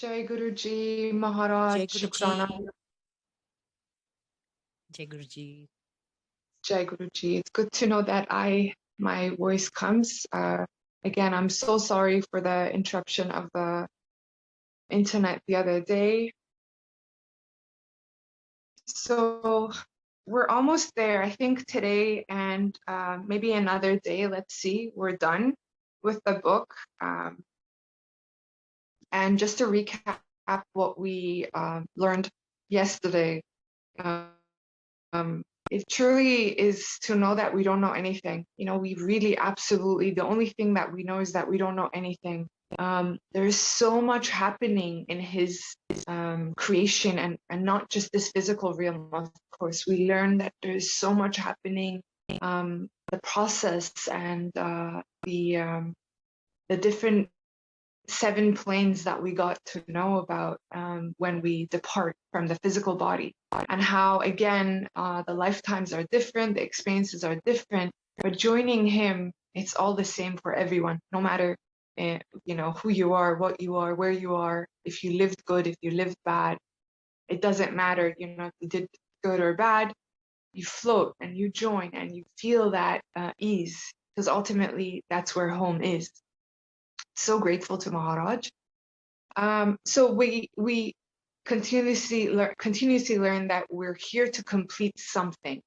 Jai Guruji, Maharaj, Jai Shukrana. Guruji. Jai Guruji. Jai Guruji. It's good to know that my voice comes. Again, I'm so sorry for the interruption of the internet the other day. So we're almost there. I think today and maybe another day, let's see, we're done with the book. And just to recap what we learned yesterday, it truly is to know that we don't know anything. You know, we really absolutely, the only thing that we know is that we don't know anything. There's so much happening in his creation and not just this physical realm, of course. We learn that there's so much happening, the process and the different 7 planes that we got to know about when we depart from the physical body, and how again the lifetimes are different, the experiences are different, but joining him, it's all the same for everyone, no matter who you are, what you are, where you are, if you lived good, if you lived bad. It doesn't matter, if you did good or bad, you float and you join and you feel that ease, because ultimately that's where home is. So grateful to Maharaj. So we continuously learn that we're here to complete something,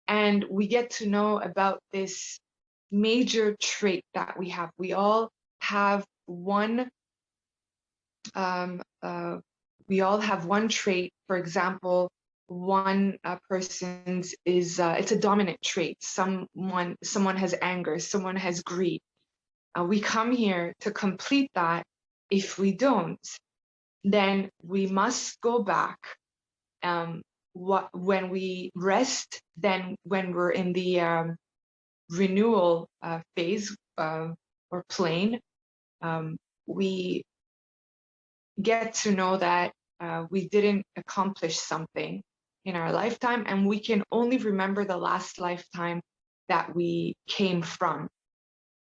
and we get to know about this major trait that we have. We all have one. We all have one trait. For example, one person's is it's a dominant trait. Someone has anger. Someone has greed. We come here to complete that. If we don't, then we must go back. When we rest, then when we're in the renewal phase or plane, we get to know that we didn't accomplish something in our lifetime, and we can only remember the last lifetime that we came from.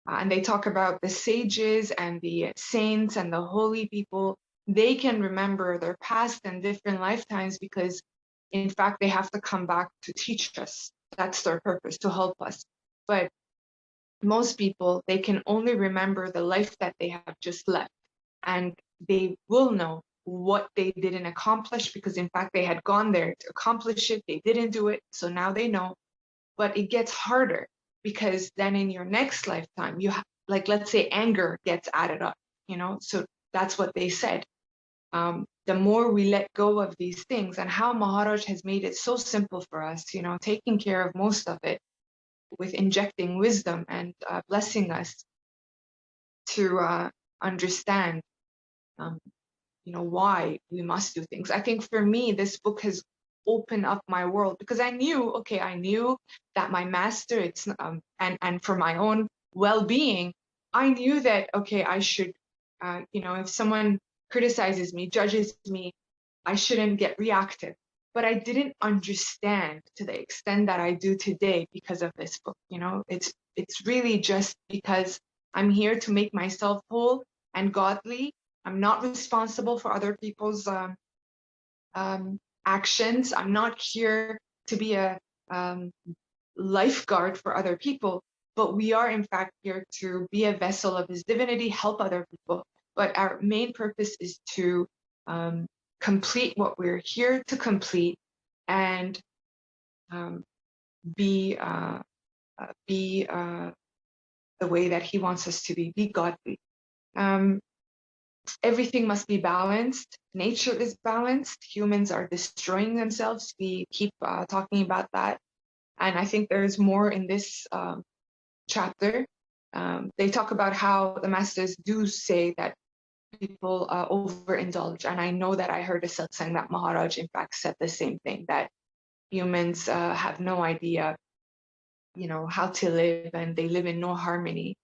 And they talk about the sages and the saints and the holy people. They can remember their past and different lifetimes because, in fact, they have to come back to teach us. That's their purpose, to help us. But most people, they can only remember the life that they have just left. And they will know what they didn't accomplish because, in fact, they had gone there to accomplish it. They didn't do it. So now they know. But it gets harder, because then in your next lifetime, like, let's say anger gets added up, so that's what they said. The more we let go of these things, and how Maharaj has made it so simple for us, taking care of most of it with injecting wisdom and blessing us to understand, why we must do things. I think for me, this book has opened up my world, because I knew that my master, it's and for my own well-being, I knew that I should, if someone criticizes me, judges me, I shouldn't get reactive. But I didn't understand to the extent that I do today because of this book. It's really just because I'm here to make myself whole and godly. I'm not responsible for other people's actions. I'm not here to be a lifeguard for other people, but we are in fact here to be a vessel of his divinity, help other people. But our main purpose is to complete what we're here to complete, and be the way that he wants us to be godly. Everything must be balanced. Nature is balanced. Humans are destroying themselves. We keep talking about that. And I think there's more in this chapter. They talk about how the masters do say that people overindulge. And I know that I heard a satsang that Maharaj, in fact, said the same thing, that humans have no idea, how to live, and they live in no harmony.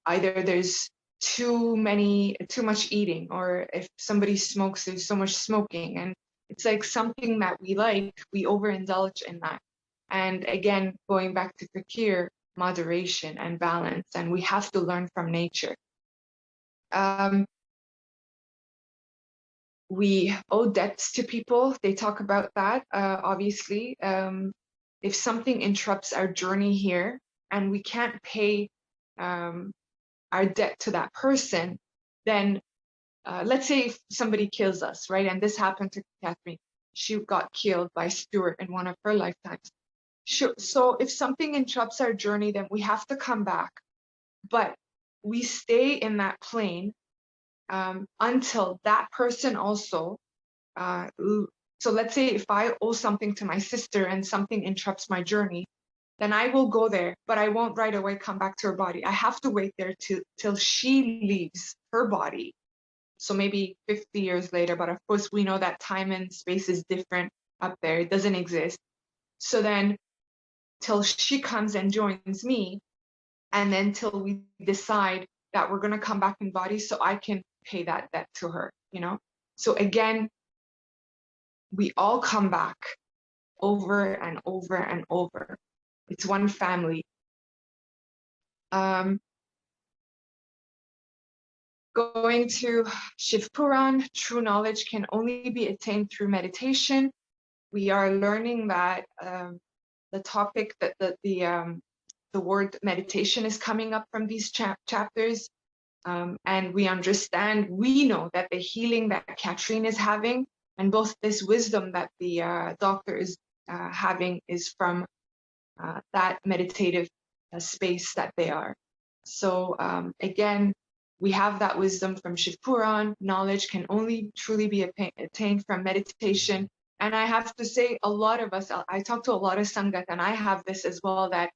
Either there's too much eating, or if somebody smokes, there's so much smoking, and it's like something that we like, we overindulge in that. And again, going back to Fakir, moderation and balance, and we have to learn from nature. We owe debts to people. They talk about that, obviously. If something interrupts our journey here and we can't pay our debt to that person, then let's say if somebody kills us, right? And this happened to Catherine. She got killed by Stuart in one of her lifetimes. So if something interrupts our journey, then we have to come back. But we stay in that plane until that person also. So let's say if I owe something to my sister and something interrupts my journey, then I will go there, but I won't right away come back to her body. I have to wait there till she leaves her body. So maybe 50 years later, but of course we know that time and space is different up there. It doesn't exist. So then till she comes and joins me, and then till we decide that we're going to come back in body so I can pay that debt to her, you know? So again, we all come back over and over and over. It's one family. Going to Shiv Puran, true knowledge can only be attained through meditation. We are learning that the topic that the word meditation is coming up from these chapters. And we know that the healing that Catherine is having, and both this wisdom that the doctor is having, is from that meditative space that they are. So again, we have that wisdom from Shiv Puran. Knowledge can only truly be attained from meditation. And I have to say, a lot of us, I talk to a lot of Sangat, and I have this as well, that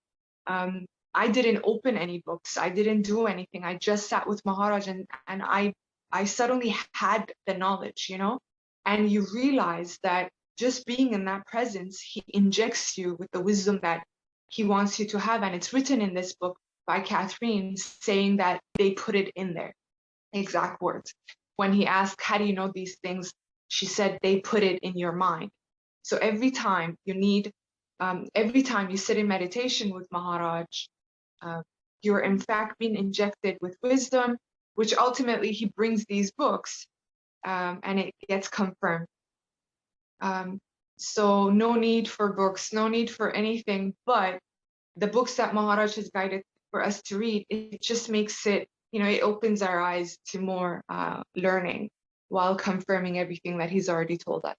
I didn't open any books. I didn't do anything. I just sat with Maharaj, and I suddenly had the knowledge, you know? And you realize that just being in that presence, he injects you with the wisdom that he wants you to have. And it's written in this book by Catherine, saying that they put it in there. Exact words. When he asked, how do you know these things? She said, they put it in your mind. So every time you need, every time you sit in meditation with Maharaj, you're in fact being injected with wisdom, which ultimately he brings these books, and it gets confirmed. So no need for books, no need for anything, but the books that Maharaj has guided for us to read, it just makes it, you know, it opens our eyes to more learning while confirming everything that he's already told us.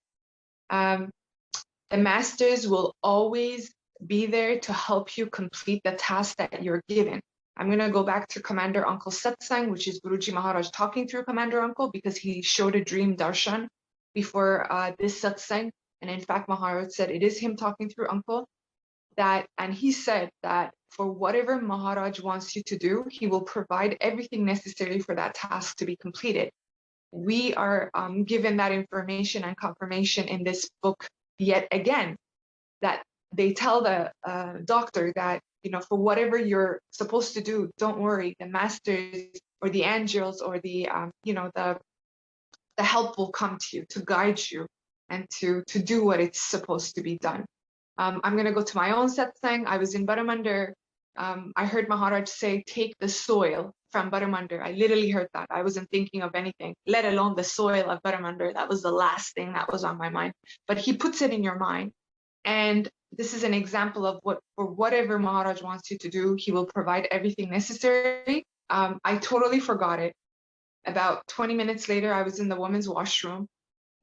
The masters will always be there to help you complete the task that you're given. I'm going to go back to Commander Uncle Satsang, which is Guruji Maharaj talking through Commander Uncle, because he showed a dream darshan before this satsang. And in fact, Maharaj said it is him talking through Uncle. And he said that for whatever Maharaj wants you to do, he will provide everything necessary for that task to be completed. We are given that information and confirmation in this book yet again, that they tell the doctor that, you know, for whatever you're supposed to do, don't worry, the masters or the angels or the, you know, the help will come to you to guide you and to do what it's supposed to be done. I'm going to go to my own satsang. I was in Baramandir. I heard Maharaj say, take the soil from Baramandir. I literally heard that. I wasn't thinking of anything, let alone the soil of Baramandir. That was the last thing that was on my mind. But he puts it in your mind. And this is an example of what, for whatever Maharaj wants you to do, he will provide everything necessary. I totally forgot it. About 20 minutes later, I was in the women's washroom,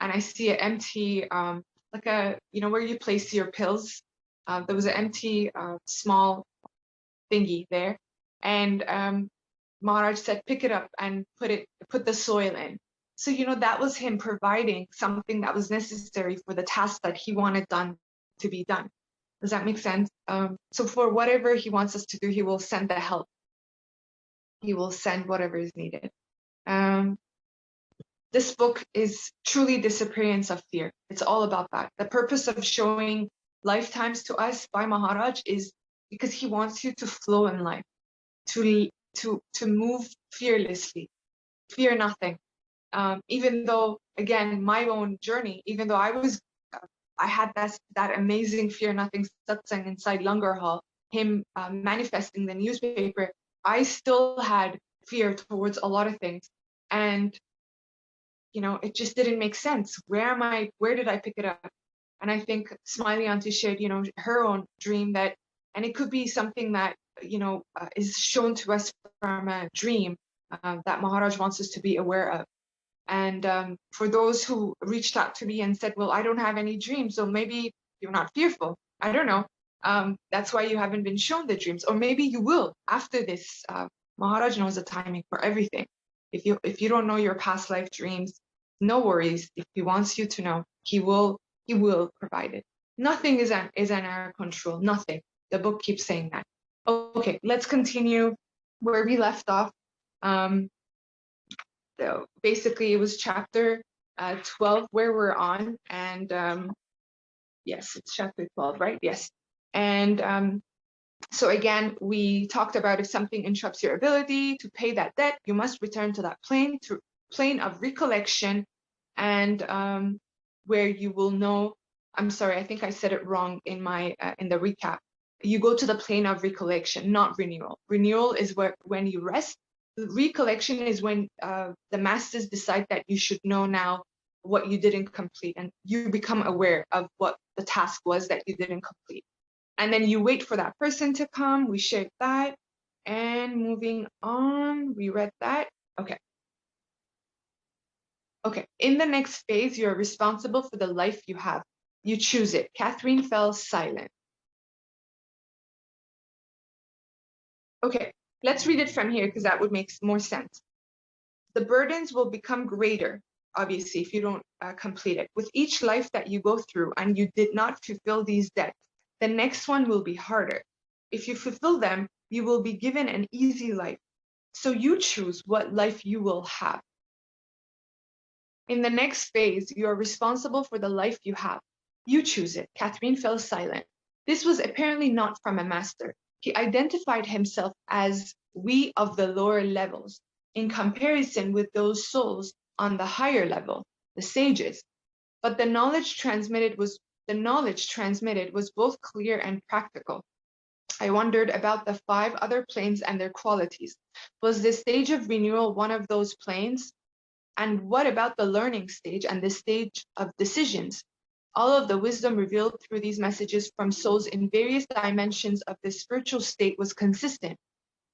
and I see an empty, like a, you know, where you place your pills. There was an empty, small thingy there. And Maharaj said, pick it up and put the soil in. So, you know, that was him providing something that was necessary for the task that he wanted done to be done. Does that make sense? So for whatever he wants us to do, he will send the help. He will send whatever is needed. This book is truly disappearance of fear. It's all about that. The purpose of showing lifetimes to us by Maharaj is because he wants you to flow in life, to move fearlessly, fear nothing. Even though, again, my own journey, even though I had that amazing fear nothing satsang inside Langar Hall, him manifesting the newspaper, I still had fear towards a lot of things. And, it just didn't make sense. Where did I pick it up? And I think Smiley Aunty shared, her own dream and it could be something that, is shown to us from a dream that Maharaj wants us to be aware of. And for those who reached out to me and said, well, I don't have any dreams, so maybe you're not fearful. I don't know. That's why you haven't been shown the dreams. Or maybe you will after this. Maharaj knows the timing for everything. If you don't know your past life dreams, no worries. If he wants you to know, he will provide it. Nothing is in our control. Nothing. The book keeps saying that. Okay, let's continue where we left off. So basically, it was chapter 12 where we're on, and yes, it's chapter 12, right? Yes. And so again, we talked about if something interrupts your ability to pay that debt, you must return to that plane of recollection, and where you will know. I'm sorry, I think I said it wrong in my in the recap. You go to the plane of recollection, not renewal. Renewal is when you rest. Recollection is when the masters decide that you should know now what you didn't complete, and you become aware of what the task was that you didn't complete. And then you wait for that person to come. We shared that. And moving on, we read that. Okay. Okay. In the next phase, you're responsible for the life you have. You choose it. Catherine fell silent. Okay. Let's read it from here because that would make more sense. The burdens will become greater, obviously, if you don't complete it. With each life that you go through and you did not fulfill these debts, the next one will be harder. If you fulfill them, you will be given an easy life. So you choose what life you will have. In the next phase, you are responsible for the life you have. You choose it. Catherine fell silent. This was apparently not from a master. He identified himself as we of the lower levels, in comparison with those souls on the higher level, the sages. But the knowledge transmitted was both clear and practical. I wondered about the 5 other planes and their qualities. Was the stage of renewal one of those planes? And what about the learning stage and the stage of decisions? All of the wisdom revealed through these messages from souls in various dimensions of the spiritual state was consistent.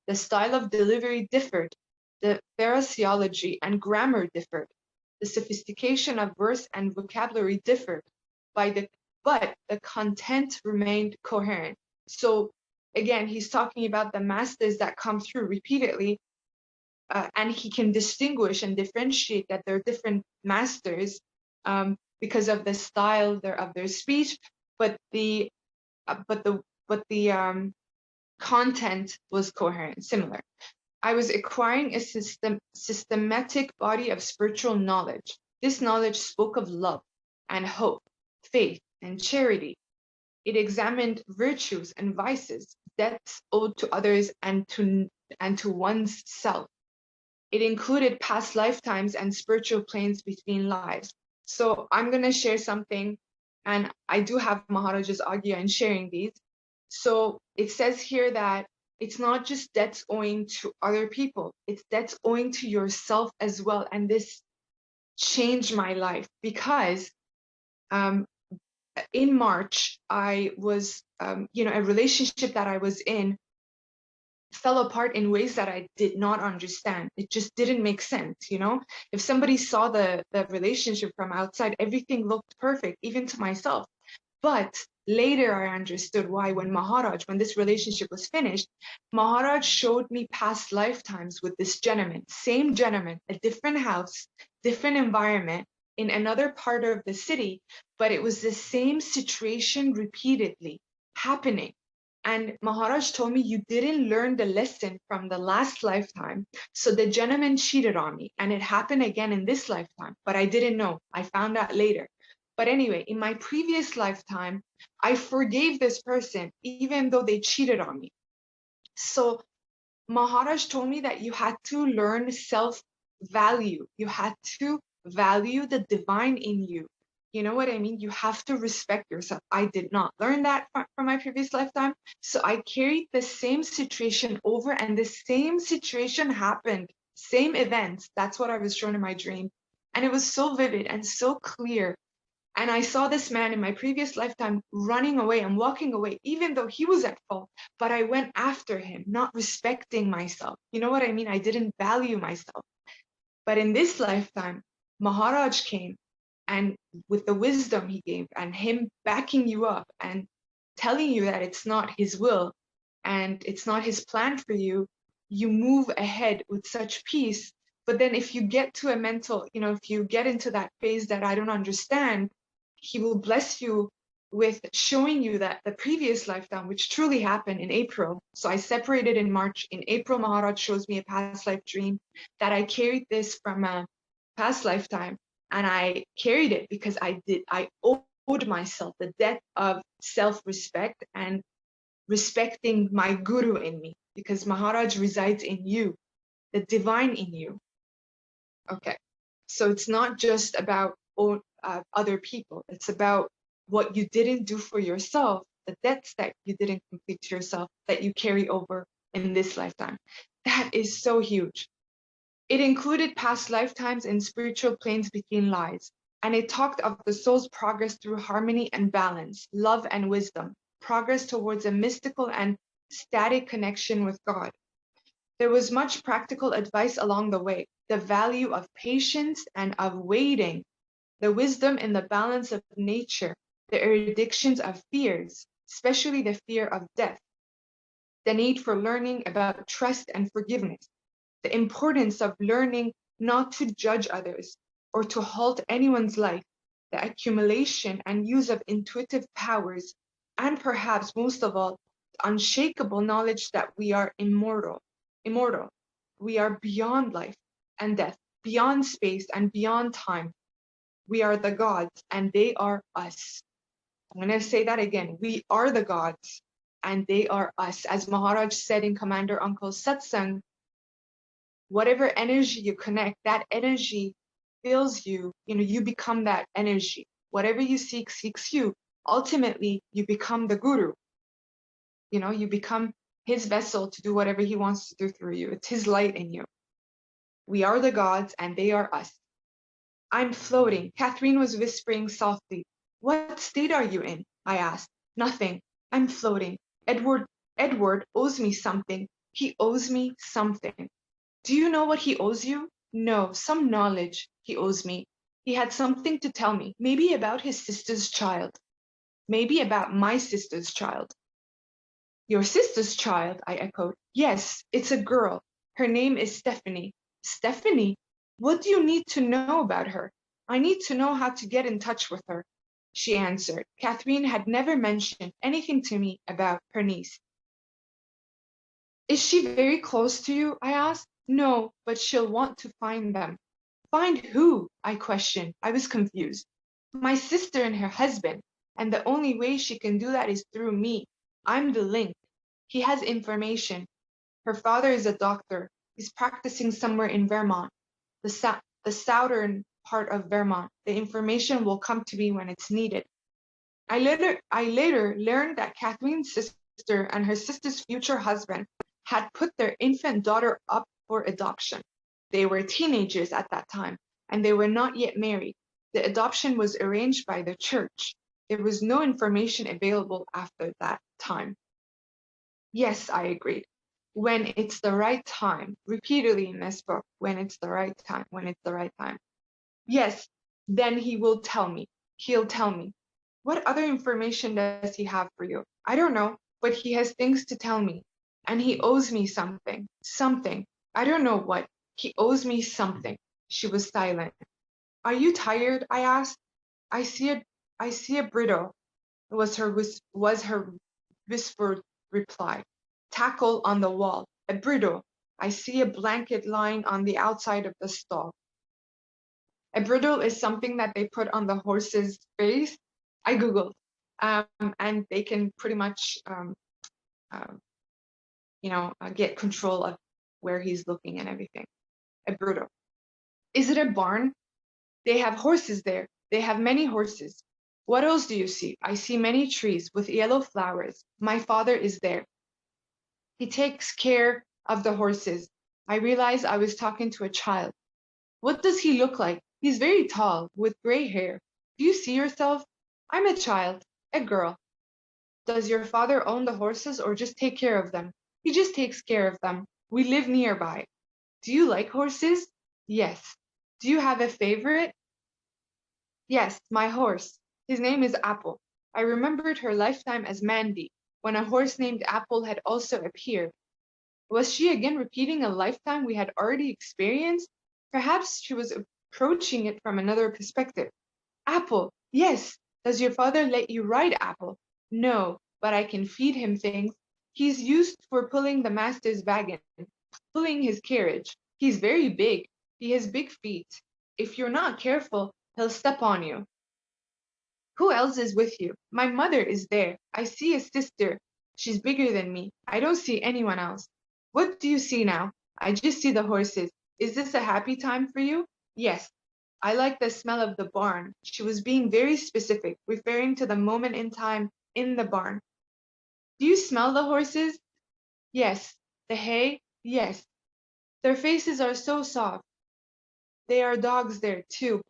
The style of delivery differed. The phraseology and grammar differed. The sophistication of verse and vocabulary differed. But the content remained coherent. So again, he's talking about the masters that come through repeatedly, and he can distinguish and differentiate that they're different masters because of the style of their speech, but the content was coherent, similar. I was acquiring a systematic body of spiritual knowledge. This knowledge spoke of love and hope, faith and charity. It examined virtues and vices, debts owed to others and to one's self. It included past lifetimes and spiritual planes between lives. So I'm going to share something, and I do have Maharaj's agya in sharing these. So it says here that it's not just debts owing to other people, it's debts owing to yourself as well. And this changed my life because in March, I was, a relationship that I was in fell apart in ways that I did not understand. It just didn't make sense, If somebody saw the relationship from outside, everything looked perfect, even to myself. But later I understood why. When this relationship was finished, Maharaj showed me past lifetimes with this gentleman, same gentleman, a different house, different environment, in another part of the city, but it was the same situation repeatedly happening. And Maharaj told me, you didn't learn the lesson from the last lifetime. So the gentleman cheated on me, and it happened again in this lifetime, but I didn't know. I found out later. But anyway, in my previous lifetime, I forgave this person, even though they cheated on me. So Maharaj told me that you had to learn self-value. You had to value the divine in you. You know what I mean? You have to respect yourself. I did not learn that from my previous lifetime. So I carried the same situation over, and the same situation happened same events. That's what I was shown in my dream. And it was so vivid and so clear. And I saw this man in my previous lifetime running away and walking away, even though he was at fault. But I went after him, not respecting myself. You know what I mean? I didn't value myself. But in this lifetime, Maharaj came, and with the wisdom he gave and him backing you up and telling you that it's not his will and it's not his plan for you, you move ahead with such peace. But then if you get to a mental, if you get into that phase that I don't understand, he will bless you with showing you that the previous lifetime, which truly happened in April. So I separated in March. In April, Maharaj shows me a past life dream that I carried this from a past lifetime, and I carried it because I owed myself the debt of self-respect and respecting my guru in me, because Maharaj resides in you, the divine in you. Okay, so it's not just about other people. It's about what you didn't do for yourself, the debts that you didn't complete to yourself that you carry over in this lifetime. That is so huge. It included past lifetimes and spiritual planes between lives, and it talked of the soul's progress through harmony and balance, love and wisdom, progress towards a mystical and static connection with God. There was much practical advice along the way, the value of patience and of waiting, the wisdom in the balance of nature, the eruditions of fears, especially the fear of death, the need for learning about trust and forgiveness, the importance of learning not to judge others or to halt anyone's life, the accumulation and use of intuitive powers, and perhaps most of all, the unshakable knowledge that we are immortal. We are beyond life and death, beyond space and beyond time. We are the gods and they are us. I'm going to say that again. We are the gods and they are us. As Maharaj said in Commander Uncle's satsang, whatever energy you connect, that energy fills you. You become that energy. Whatever you seek, seeks you. Ultimately, you become the guru. You become his vessel to do whatever he wants to do through you. It's his light in you. We are the gods and they are us. I'm floating. Catherine was whispering softly. What state are you in? I asked. Nothing. I'm floating. Edward owes me something. He owes me something. Do you know what he owes you? No, some knowledge he owes me. He had something to tell me, maybe about his sister's child. Maybe about my sister's child. Your sister's child, I echoed. Yes, it's a girl. Her name is Stephanie. Stephanie? What do you need to know about her? I need to know how to get in touch with her, she answered. Catherine had never mentioned anything to me about her niece. Is she very close to you? I asked. No, but she'll want to find them. Find who? I questioned. I was confused. My sister and her husband, and the only way she can do that is through me. I'm the link. He has information. Her father is a doctor. He's practicing somewhere in Vermont, the southern part of Vermont. The information will come to me when it's needed. I later learned that Catherine's sister and her sister's future husband had put their infant daughter up for adoption. They were teenagers at that time, and they were not yet married. The adoption was arranged by the church. There was no information available after that time. Yes, I agreed. When it's the right time, repeatedly in this book, when it's the right time, when it's the right time. Yes, then he will tell me. He'll tell me. What other information does he have for you? I don't know, but he has things to tell me. And he owes me something. Something. I don't know what. He owes me something. She was silent. Are you tired? I asked. I see a brittle, was her whispered reply. Tackle on the wall. A brittle. I see a blanket lying on the outside of the stall. A bridle is something that they put on the horse's face. I Googled, and they can pretty much, get control of where he's looking and everything. A bridle. Is it a barn? They have horses there. They have many horses. What else do you see? I see many trees with yellow flowers. My father is there. He takes care of the horses. I realized I was talking to a child. What does he look like? He's very tall, with gray hair. Do you see yourself? I'm a child, a girl. Does your father own the horses or just take care of them? He just takes care of them. We live nearby. Do you like horses? Yes. Do you have a favorite? Yes, my horse. His name is Apple. I remembered her lifetime as Mandy, when a horse named Apple had also appeared. Was she again repeating a lifetime we had already experienced? Perhaps she was approaching it from another perspective. Apple, yes. Does your father let you ride Apple? No, but I can feed him things. He's used for pulling the master's wagon, pulling his carriage. He's very big. He has big feet. If you're not careful, he'll step on you. Who else is with you? My mother is there. I see a sister. She's bigger than me. I don't see anyone else. What do you see now? I just see the horses. Is this a happy time for you? Yes. I like the smell of the barn. She was being very specific, referring to the moment in time in the barn. Do you smell the horses? Yes. The hay? Yes. Their faces are so soft. There are dogs there too,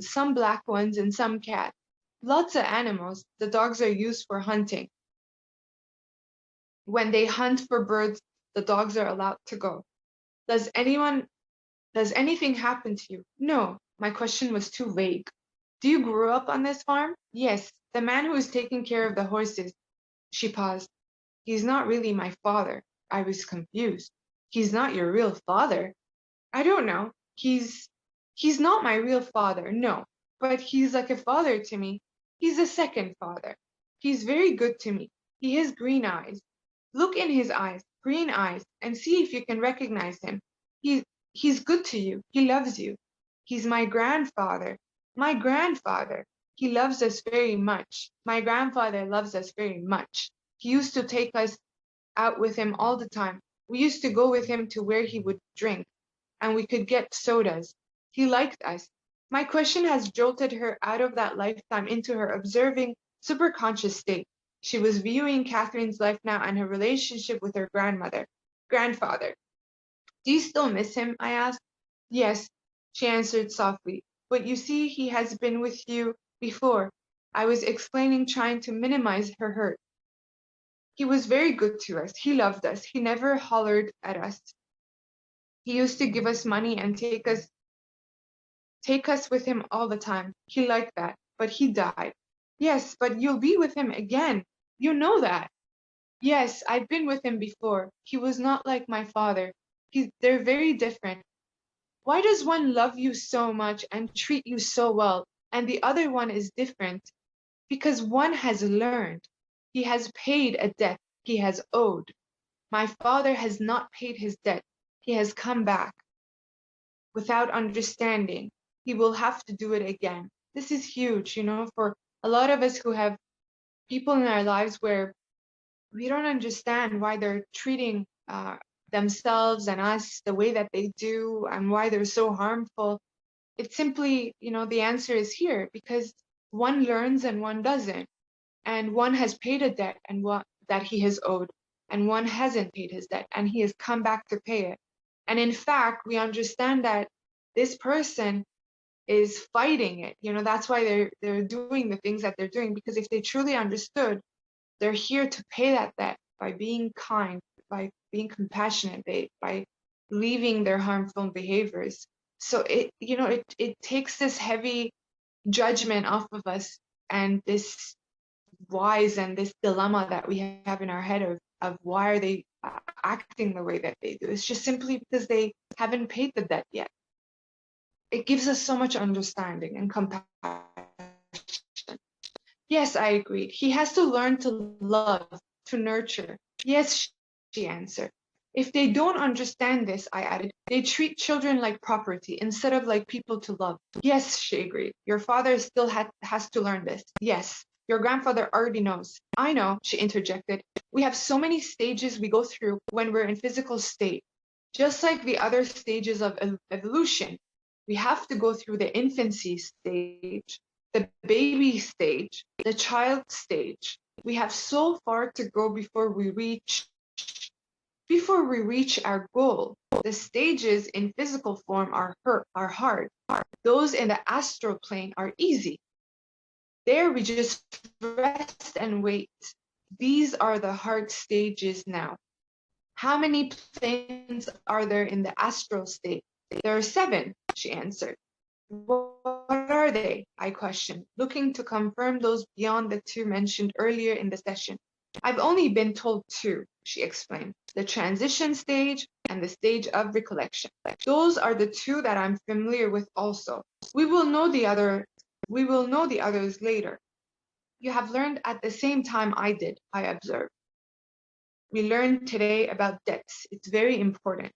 some black ones and some cats. Lots of animals. The dogs are used for hunting. When they hunt for birds, the dogs are allowed to go. Does anything happen to you? No, my question was too vague. Do you grow up on this farm? Yes, the man who is taking care of the horses. She paused. He's not really my father. I was confused. He's not your real father? I don't know. He's not my real father, no, but he's like a father to me. He's a second father. He's very good to me. He has green eyes. Look in his eyes, green eyes, and see if you can recognize him. He he's good to you. He loves you. He's my grandfather. My grandfather. He loves us very much. My grandfather loves us very much. He used to take us out with him all the time. We used to go with him to where he would drink, and we could get sodas. He liked us. My question has jolted her out of that lifetime into her observing, superconscious state. She was viewing Catherine's life now and her relationship with her grandfather. Do you still miss him? I asked. Yes, she answered softly. But you see, he has been with you before. I was explaining, trying to minimize her hurt. He was very good to us. He loved us. He never hollered at us. He used to give us money and take us with him all the time. He liked that, but he died. Yes, but you'll be with him again. You know that. Yes, I've been with him before. He was not like my father. They're very different. Why does one love you so much and treat you so well, and the other one is different? Because one has learned. He has paid a debt he has owed. My father has not paid his debt. He has come back without understanding. He will have to do it again. This is huge, for a lot of us who have people in our lives where we don't understand why they're treating themselves and us the way that they do and why they're so harmful. It's simply, the answer is here because one learns and one doesn't. And one has paid a debt and what that he has owed, and one hasn't paid his debt and he has come back to pay it. And in fact, we understand that this person is fighting it. That's why they're doing the things that they're doing, because if they truly understood, they're here to pay that debt by being kind, by being compassionate, by leaving their harmful behaviors. So it takes this heavy judgment off of us and this whys and this dilemma that we have in our head of why are they acting the way that they do. It's just simply because they haven't paid the debt yet. It gives us so much understanding and compassion. Yes, I agreed. He has to learn to love, to nurture. Yes, she answered. If they don't understand this, I added, they treat children like property instead of like people to love. Yes, she agreed. Your father still has to learn this. Yes, your grandfather already knows. I know, she interjected. We have so many stages we go through when we're in physical state. Just like the other stages of evolution, we have to go through the infancy stage, the baby stage, the child stage. We have so far to go before we reach before we reach our goal. The stages in physical form are hard. Those in the astral plane are easy. There we just rest and wait. These are the hard stages now. How many planes are there in the astral state? There are 7, she answered. What are they? I questioned, looking to confirm those beyond the 2 mentioned earlier in the session. I've only been told 2, she explained. The transition stage and the stage of recollection. Those are the 2 that I'm familiar with also. We will know the others later. You have learned at the same time I did, I observed. We learned today about debts. It's very important.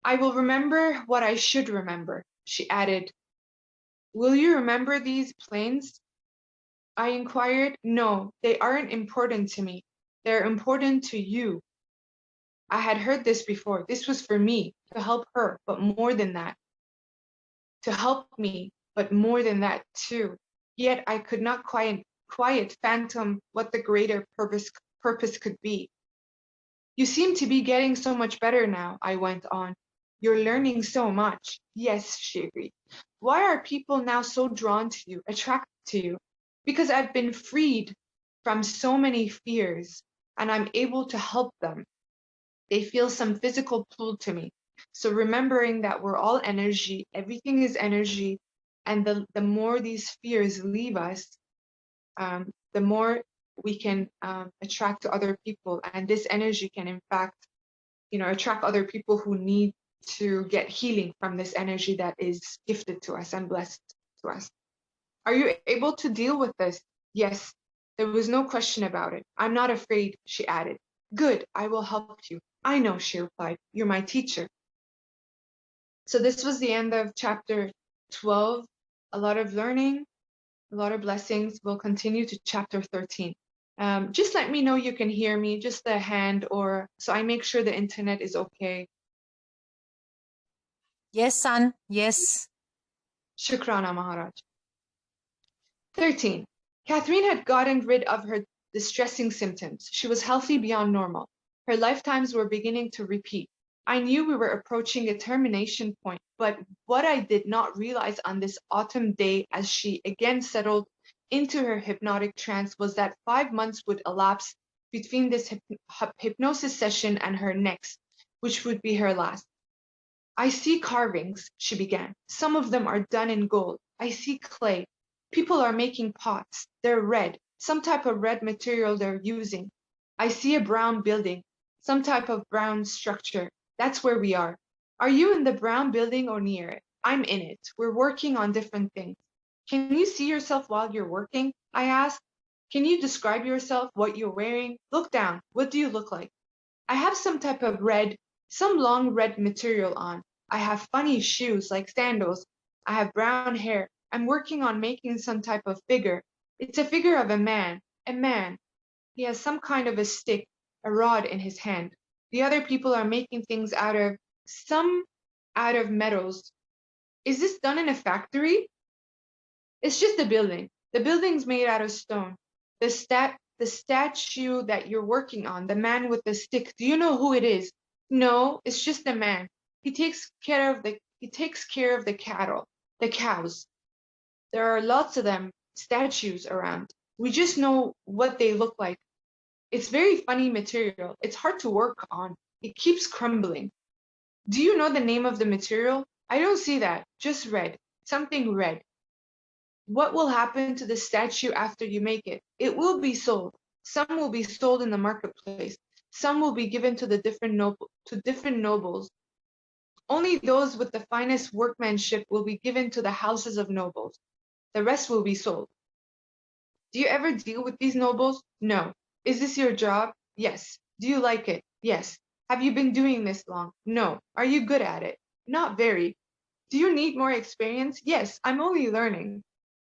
I will remember what I should remember, she added. Will you remember these planes? I inquired. No, they aren't important to me. They're important to you. I had heard this before. This was for me, to help her, but more than that. To help me, but more than that too. Yet I could not quite fathom what the greater purpose could be. You seem to be getting so much better now, I went on. You're learning so much. Yes, she agreed. Why are people now so drawn to you, attracted to you? Because I've been freed from so many fears and I'm able to help them. They feel some physical pull to me. So remembering that we're all energy, everything is energy, and the more these fears leave us, the more we can attract to other people, and this energy can in fact attract other people who need to get healing from this energy that is gifted to us and blessed to us. Are you able to deal with this? Yes, there was no question about it. I'm not afraid, she added. Good, I will help you. I know, she replied. You're my teacher. So this was the end of chapter 12. A lot of learning, a lot of blessings. We'll continue to chapter 13. Just let me know you can hear me, just a hand, or so I make sure the internet is okay. Yes, son. Yes. Shukrana, Maharaj. 13. Catherine had gotten rid of her distressing symptoms. She was healthy beyond normal. Her lifetimes were beginning to repeat. I knew we were approaching a termination point, but what I did not realize on this autumn day as she again settled into her hypnotic trance was that 5 months would elapse between this hypnosis session and her next, which would be her last. I see carvings, she began. Some of them are done in gold. I see clay. People are making pots. They're red. Some type of red material they're using. I see a brown building. Some type of brown structure. That's where we are. Are you in the brown building or near it? I'm in it. We're working on different things. Can you see yourself while you're working? I asked. Can you describe yourself, what you're wearing? Look down. What do you look like? I have some type of some long red material on. I have funny shoes like sandals. I have brown hair. I'm working on making some type of figure. It's a figure of a man. A man. He has some kind of a stick, a rod in his hand. The other people are making things out of metals. Is this done in a factory? It's just a building. The building's made out of stone. The statue that you're working on, the man with the stick, do you know who it is? No, it's just a man. He takes care of the cattle, the cows. There are lots of them, statues around. We just know what they look like. It's very funny material. It's hard to work on. It keeps crumbling. Do you know the name of the material? I don't see that. Just red. Something red. What will happen to the statue after you make it? It will be sold. Some will be sold in the marketplace. Some will be given to different nobles. Only those with the finest workmanship will be given to the houses of nobles. The rest will be sold. Do you ever deal with these nobles? No. Is this your job? Yes. Do you like it? Yes. Have you been doing this long? No. Are you good at it? Not very. Do you need more experience? Yes, I'm only learning.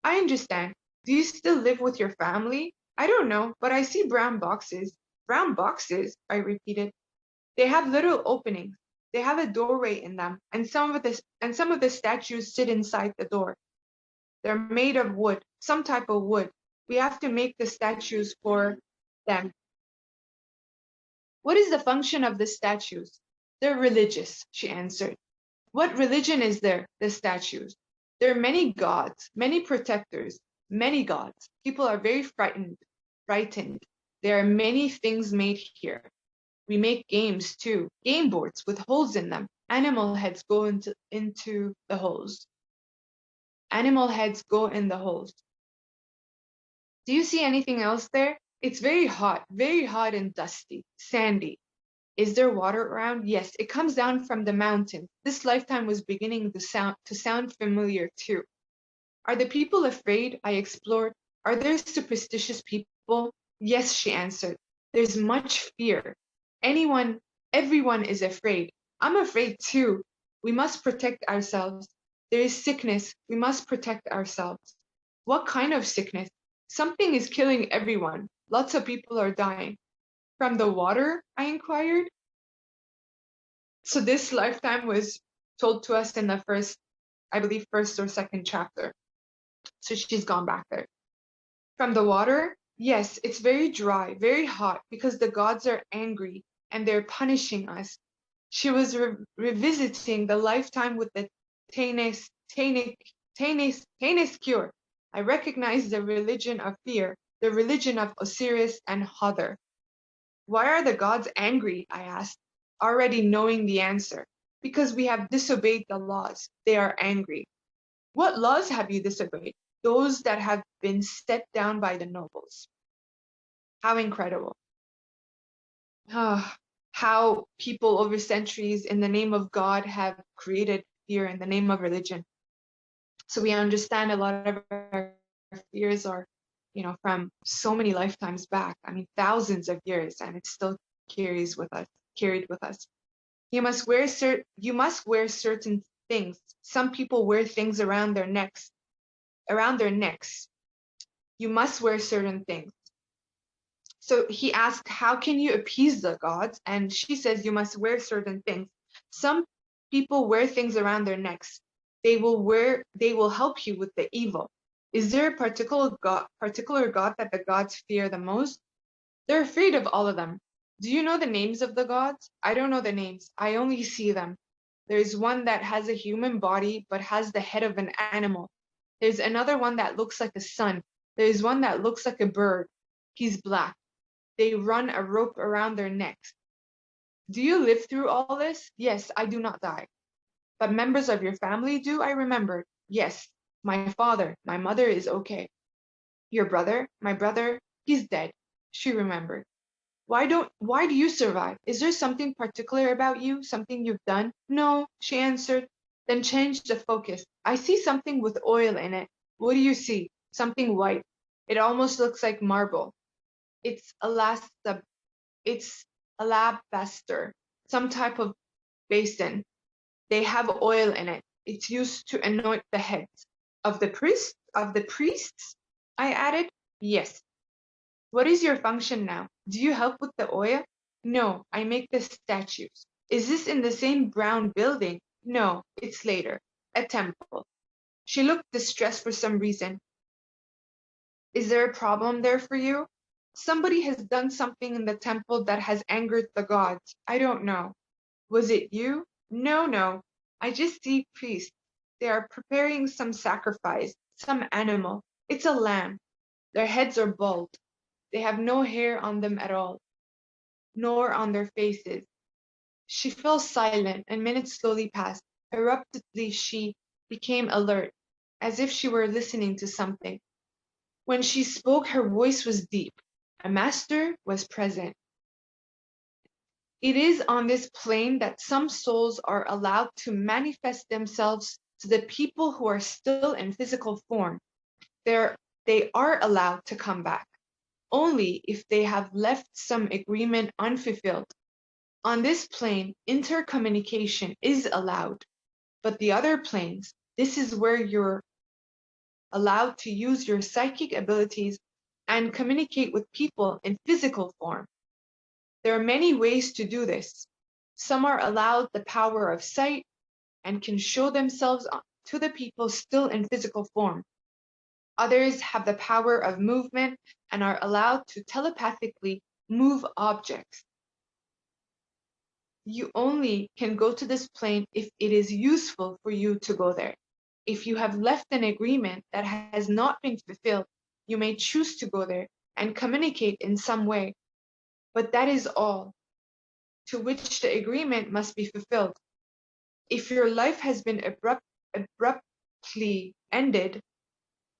I understand. Do you still live with your family? I don't know, but I see brown boxes. Brown boxes, I repeated. They have little openings. They have a doorway in them, and some of the statues sit inside the door. They're made of wood, some type of wood. We have to make the statues for them. What is the function of the statues? They're religious, she answered. What religion is there, the statues? There are many gods, many protectors, many gods. People are very frightened. There are many things made here. We make games too, game boards with holes in them. Animal heads go into the holes. Animal heads go in the holes. Do you see anything else there? It's very hot and dusty, sandy. Is there water around? Yes, it comes down from the mountain. This lifetime was beginning to sound familiar too. Are the people afraid? I explored. Are there superstitious people? Yes, she answered. There's much fear. Everyone is afraid. I'm afraid too. We must protect ourselves. There is sickness. We must protect ourselves. What kind of sickness? Something is killing everyone. Lots of people are dying. From the water? I inquired. So this lifetime was told to us in the first or second chapter. So she's gone back there. From the water? Yes, it's very dry, very hot, because the gods are angry and they're punishing us. She was revisiting the lifetime with the Tanis cure. I recognized the religion of fear, the religion of Osiris and Hother. Why are the gods angry? I asked, already knowing the answer. Because we have disobeyed the laws. They are angry. What laws have you disobeyed? Those that have been set down by the nobles. How incredible. How people over centuries in the name of God have created fear in the name of religion. So we understand a lot of our fears are, from so many lifetimes back. I mean, thousands of years, and it still carried with us. You must wear certain things. Some people wear things around their necks. You must wear certain things. So he asked, how can you appease the gods? And she says, you must wear certain things. Some people wear things around their necks. They will help you with the evil. Is there a particular god that the gods fear the most? They're afraid of all of them. Do you know the names of the gods? I don't know the names. I only see them. There's one that has a human body but has the head of an animal. There's another one that looks like a sun. There's one that looks like a bird. He's black. They run a rope around their necks. Do you live through all this? Yes, I do not die. But members of your family do, I remembered. Yes, my father, my mother is okay. Your brother, my brother, he's dead. She remembered. Why do you survive? Is there something particular about you? Something you've done? No, she answered. Then changed the focus. I see something with oil in it. What do you see? Something white. It almost looks like marble. It's alabaster, some type of basin. They have oil in it. It's used to anoint the heads of the priests, I added. Yes. What is your function now? Do you help with the oil? No, I make the statues. Is this in the same brown building? No, it's later. A temple. She looked distressed for some reason. Is there a problem there for you? Somebody has done something in the temple that has angered the gods. I don't know. Was it you? No. I just see priests. They are preparing some sacrifice, some animal. It's a lamb. Their heads are bald. They have no hair on them at all, nor on their faces. She fell silent, and minutes slowly passed. Abruptly she became alert, as if she were listening to something. When she spoke, her voice was deep. A master was present. It is on this plane that some souls are allowed to manifest themselves to the people who are still in physical form. They are allowed to come back, only if they have left some agreement unfulfilled. On this plane, intercommunication is allowed, but the other planes, this is where you're allowed to use your psychic abilities and communicate with people in physical form. There are many ways to do this. Some are allowed the power of sight and can show themselves to the people still in physical form. Others have the power of movement and are allowed to telepathically move objects. You only can go to this plane if it is useful for you to go there. If you have left an agreement that has not been fulfilled, you may choose to go there and communicate in some way, but that is all to which the agreement must be fulfilled. If your life has been abruptly ended,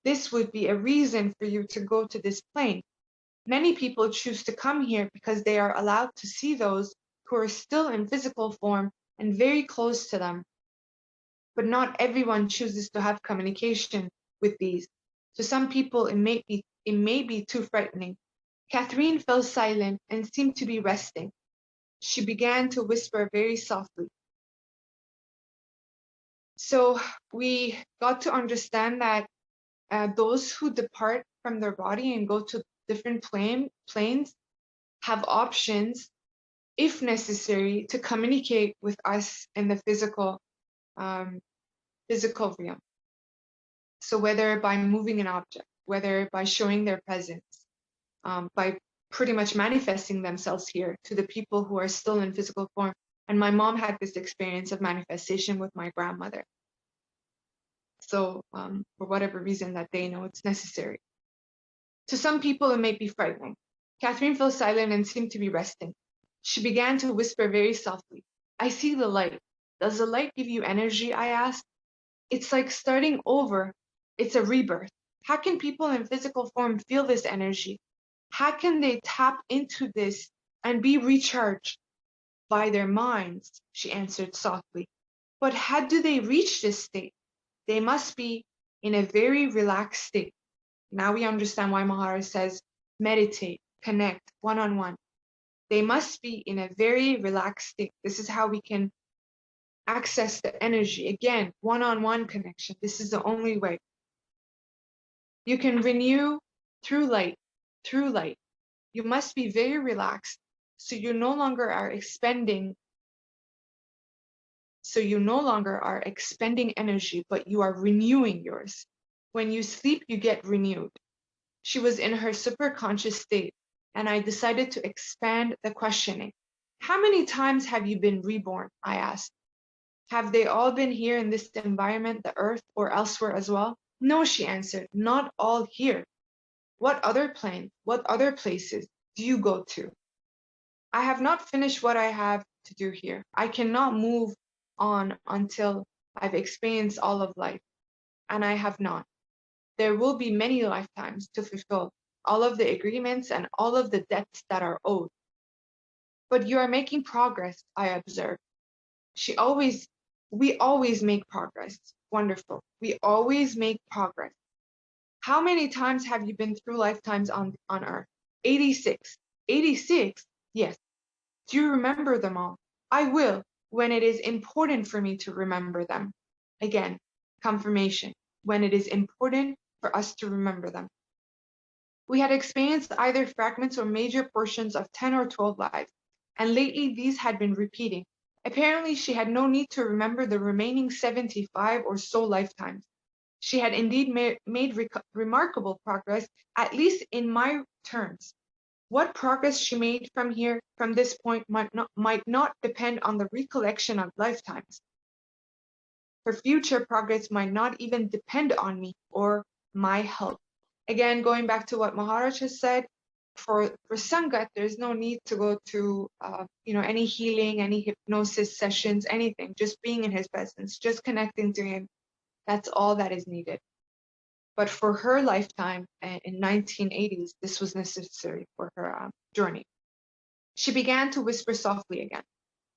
this would be a reason for you to go to this plane. Many people choose to come here because they are allowed to see those who are still in physical form and very close to them. But not everyone chooses to have communication with these. To some people, it may be too frightening. Catherine fell silent and seemed to be resting. She began to whisper very softly. So we got to understand that those who depart from their body and go to different planes have options, if necessary, to communicate with us in the physical realm. So whether by moving an object, whether by showing their presence, by pretty much manifesting themselves here to the people who are still in physical form. And my mom had this experience of manifestation with my grandmother. So for whatever reason that they know it's necessary. To some people, it may be frightening. Catherine fell silent and seemed to be resting. She began to whisper very softly. I see the light. Does the light give you energy? I asked. It's like starting over. It's a rebirth. How can people in physical form feel this energy? How can they tap into this and be recharged? By their minds, she answered softly. But how do they reach this state? They must be in a very relaxed state. Now we understand why Maharaj says, meditate, connect, one-on-one. They must be in a very relaxed state. This is how we can access the energy. Again, one-on-one connection. This is the only way. You can renew through light, through light. You must be very relaxed so you no longer are expending energy, but you are renewing yours. When you sleep, you get renewed. She was in her superconscious state, and I decided to expand the questioning. How many times have you been reborn? I asked. Have they all been here in this environment, the earth, or elsewhere as well? No, she answered, not all here. What other planes, what other places do you go to? I have not finished what I have to do here. I cannot move on until I've experienced all of life, and I have not. There will be many lifetimes to fulfill all of the agreements and all of the debts that are owed. But you are making progress, I observed. We always make progress. Wonderful. We always make progress. How many times have you been through lifetimes on Earth? 86. 86? Yes. Do you remember them all? I will, when it is important for me to remember them. Again, confirmation, when it is important for us to remember them. We had experienced either fragments or major portions of 10 or 12 lives, and lately these had been repeating. Apparently, she had no need to remember the remaining 75 or so lifetimes. She had indeed made remarkable progress, at least in my terms. What progress she made from this point might not depend on the recollection of lifetimes. Her future progress might not even depend on me or my help. Again, going back to what Maharaj has said, for Sangat, there's no need to go to any healing, any hypnosis sessions, anything. Just being in his presence, just connecting to him. That's all that is needed. But for her lifetime in 1980s, this was necessary for her journey. She began to whisper softly again.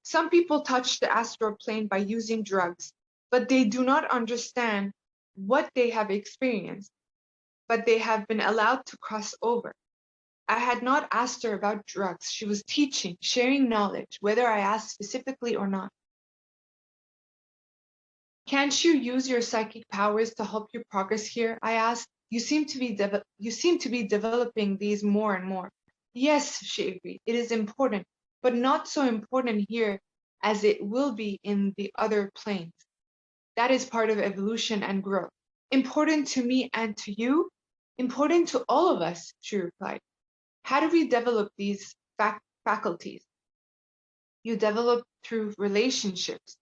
Some people touch the astral plane by using drugs, but they do not understand what they have experienced, but they have been allowed to cross over. I had not asked her about drugs. She was teaching, sharing knowledge, whether I asked specifically or not. Can't you use your psychic powers to help you progress here? I asked. You seem to be developing these more and more. Yes, she agreed. It is important, but not so important here as it will be in the other planes. That is part of evolution and growth. Important to me and to you? Important to all of us, she replied. How do we develop these faculties? You develop through relationships.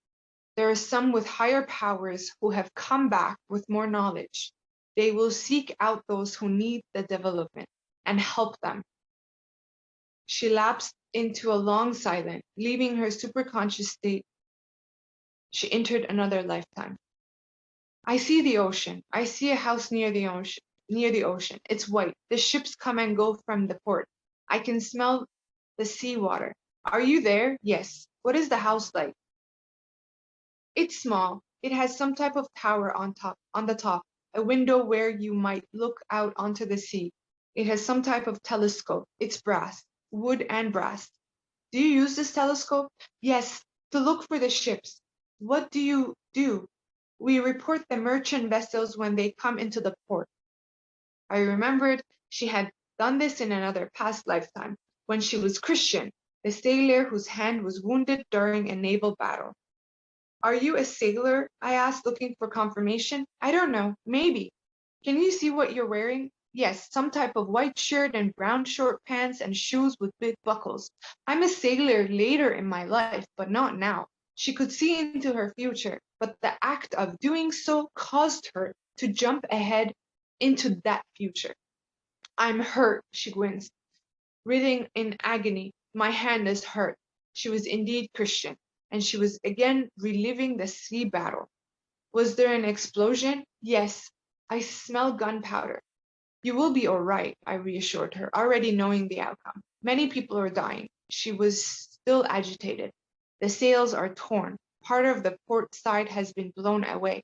There are some with higher powers who have come back with more knowledge. They will seek out those who need the development and help them. She lapsed into a long silence, leaving her superconscious state. She entered another lifetime. I see the ocean. I see a house near the ocean. Near the ocean. It's white. The ships come and go from the port. I can smell the seawater. Are you there? Yes. What is the house like? It's small. It has some type of tower on the top, a window where you might look out onto the sea. It has some type of telescope. It's brass, wood and brass. Do you use this telescope? Yes, to look for the ships. What do you do? We report the merchant vessels when they come into the port. I remembered she had done this in another past lifetime, when she was Christian, the sailor whose hand was wounded during a naval battle. Are you a sailor? I asked, looking for confirmation. I don't know, maybe. Can you see what you're wearing? Yes, some type of white shirt and brown short pants and shoes with big buckles. I'm a sailor later in my life, but not now. She could see into her future, but the act of doing so caused her to jump ahead into that future. I'm hurt, she winced, writhing in agony. My hand is hurt. She was indeed Christian, and she was again reliving the sea battle. Was there an explosion? Yes. I smell gunpowder. You will be all right, I reassured her, already knowing the outcome. Many people are dying. She was still agitated. The sails are torn. Part of the port side has been blown away.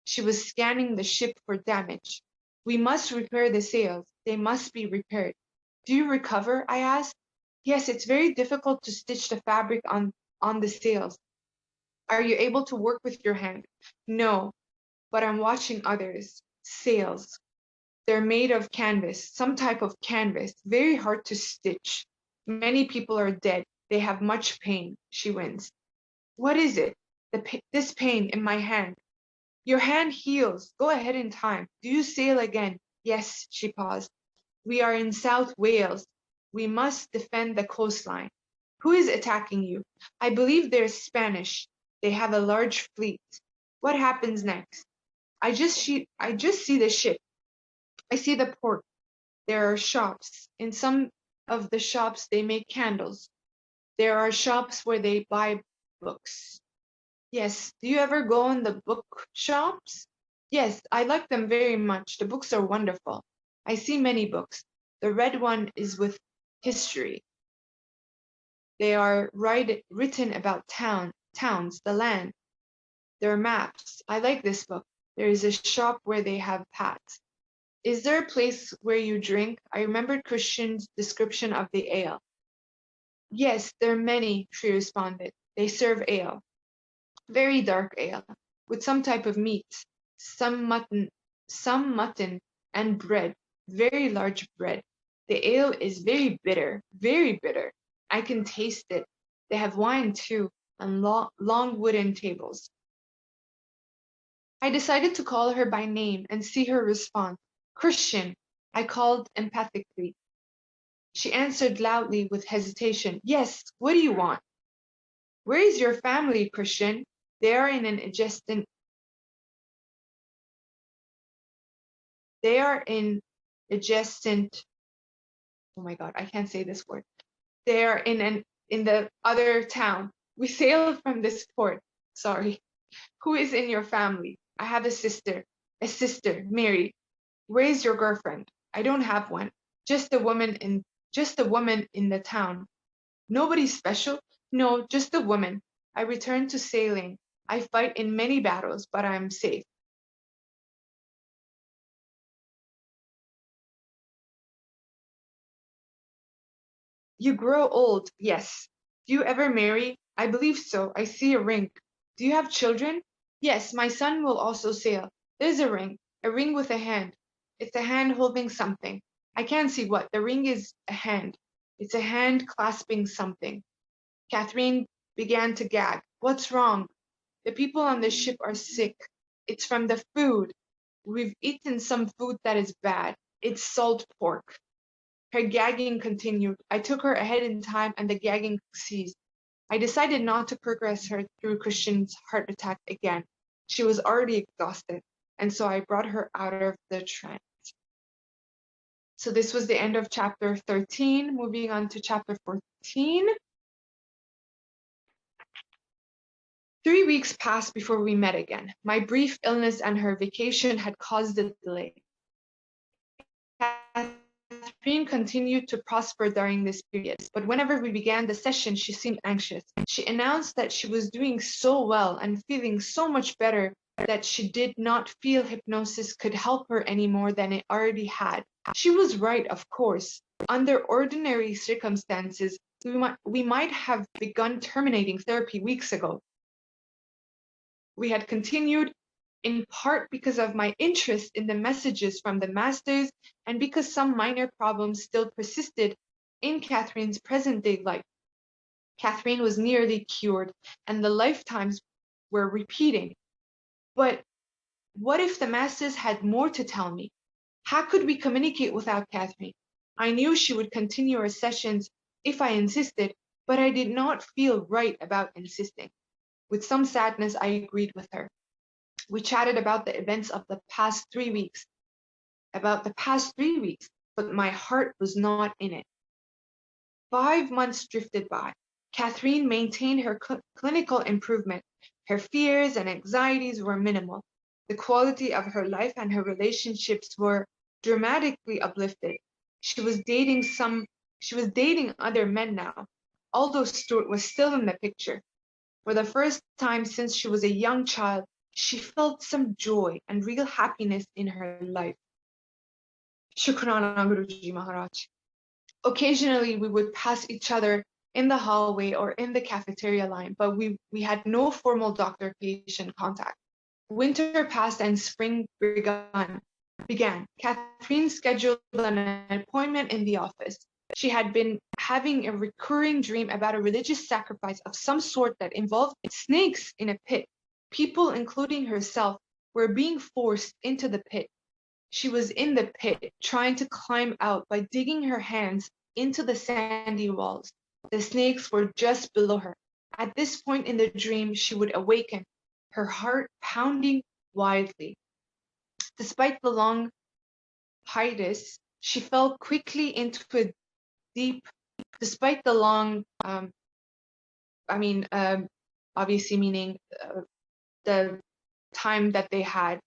She was scanning the ship for damage. We must repair the sails. They must be repaired. Do you recover? I asked. Yes, it's very difficult to stitch the fabric on the sails. Are you able to work with your hand? No, but I'm watching others. Sails. They're made of canvas, some type of canvas, very hard to stitch. Many people are dead. They have much pain. She winced. What is it? This pain in my hand. Your hand heals. Go ahead in time. Do you sail again? Yes, she paused. We are in South Wales. We must defend the coastline. Who is attacking you? I believe they're Spanish. They have a large fleet. What happens next? I just see the ship. I see the port. There are shops. In some of the shops, they make candles. There are shops where they buy books. Yes. Do you ever go in the book shops? Yes, I like them very much. The books are wonderful. I see many books. The red one is with history. They are written about towns, the land. There are maps. I like this book. There is a shop where they have hats. Is there a place where you drink? I remembered Christian's description of the ale. Yes, there are many, she responded. They serve ale. Very dark ale, with some type of meat, some mutton and bread, very large bread. The ale is very bitter, very bitter. I can taste it. They have wine too, and long wooden tables. I decided to call her by name and see her respond. Christian, I called empathically. She answered loudly with hesitation. Yes, what do you want? Where is your family, Christian? They are in an adjacent they are in adjacent oh my god, I can't say this word. They are in the other town. We sailed from this port. Sorry. Who is in your family? I have a sister, Mary. Where is your girlfriend? I don't have one. Just a woman in the town. Nobody special? No, just a woman. I return to sailing. I fight in many battles, but I am safe. You grow old, yes. Do you ever marry? I believe so. I see a ring. Do you have children? Yes, my son will also sail. There's a ring with a hand. It's a hand holding something. I can't see what. The ring is a hand. It's a hand clasping something. Catherine began to gag. What's wrong? The people on the ship are sick. It's from the food. We've eaten some food that is bad. It's salt pork. Her gagging continued. I took her ahead in time and the gagging ceased. I decided not to progress her through Christian's heart attack again. She was already exhausted, and so I brought her out of the trance. So this was the end of chapter 13. Moving on to chapter 14. 3 weeks passed before we met again. My brief illness and her vacation had caused a delay. Catherine continued to prosper during this period, but whenever we began the session, she seemed anxious. She announced that she was doing so well and feeling so much better that she did not feel hypnosis could help her any more than it already had. She was right, of course. Under ordinary circumstances, we might have begun terminating therapy weeks ago. We had continued in part because of my interest in the messages from the masters and because some minor problems still persisted in Catherine's present-day life. Catherine was nearly cured, and the lifetimes were repeating. But what if the masters had more to tell me? How could we communicate without Catherine? I knew she would continue her sessions if I insisted, but I did not feel right about insisting. With some sadness, I agreed with her. We chatted about the events of the past 3 weeks, but my heart was not in it. 5 months drifted by. Catherine maintained her clinical improvement. Her fears and anxieties were minimal. The quality of her life and her relationships were dramatically uplifted. She was dating other men now, although Stuart was still in the picture. For the first time since she was a young child, she felt some joy and real happiness in her life. Shukrana Guruji Maharaj. Occasionally, we would pass each other in the hallway or in the cafeteria line, but we had no formal doctor-patient contact. Winter passed and spring began. Catherine scheduled an appointment in the office. She had been having a recurring dream about a religious sacrifice of some sort that involved snakes in a pit. People, including herself, were being forced into the pit. She was in the pit, trying to climb out by digging her hands into the sandy walls. The snakes were just below her. At this point in the dream, she would awaken, her heart pounding wildly. Despite the long hiatus, she fell quickly into a deep, despite the long, obviously meaning the time that they had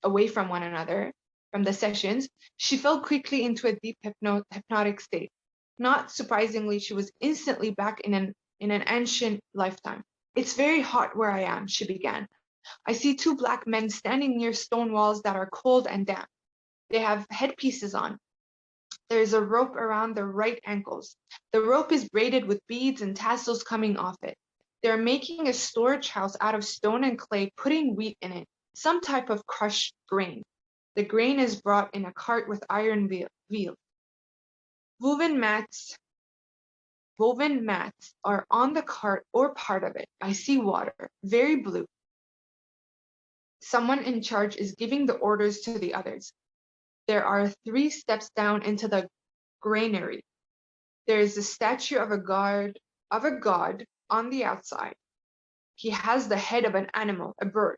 away from one another, from the sessions, she fell quickly into a deep hypnotic state. Not surprisingly, she was instantly back in an ancient lifetime. It's very hot where I am, she began. I see 2 black men standing near stone walls that are cold and damp. They have headpieces on. There is a rope around their right ankles. The rope is braided with beads and tassels coming off it. They are making a storage house out of stone and clay, putting wheat in it, some type of crushed grain. The grain is brought in a cart with iron wheels. Woven mats are on the cart or part of it. I see water, very blue. Someone in charge is giving the orders to the others. There are 3 steps down into the granary. There is a statue of a god on the outside. He has the head of an animal, a bird,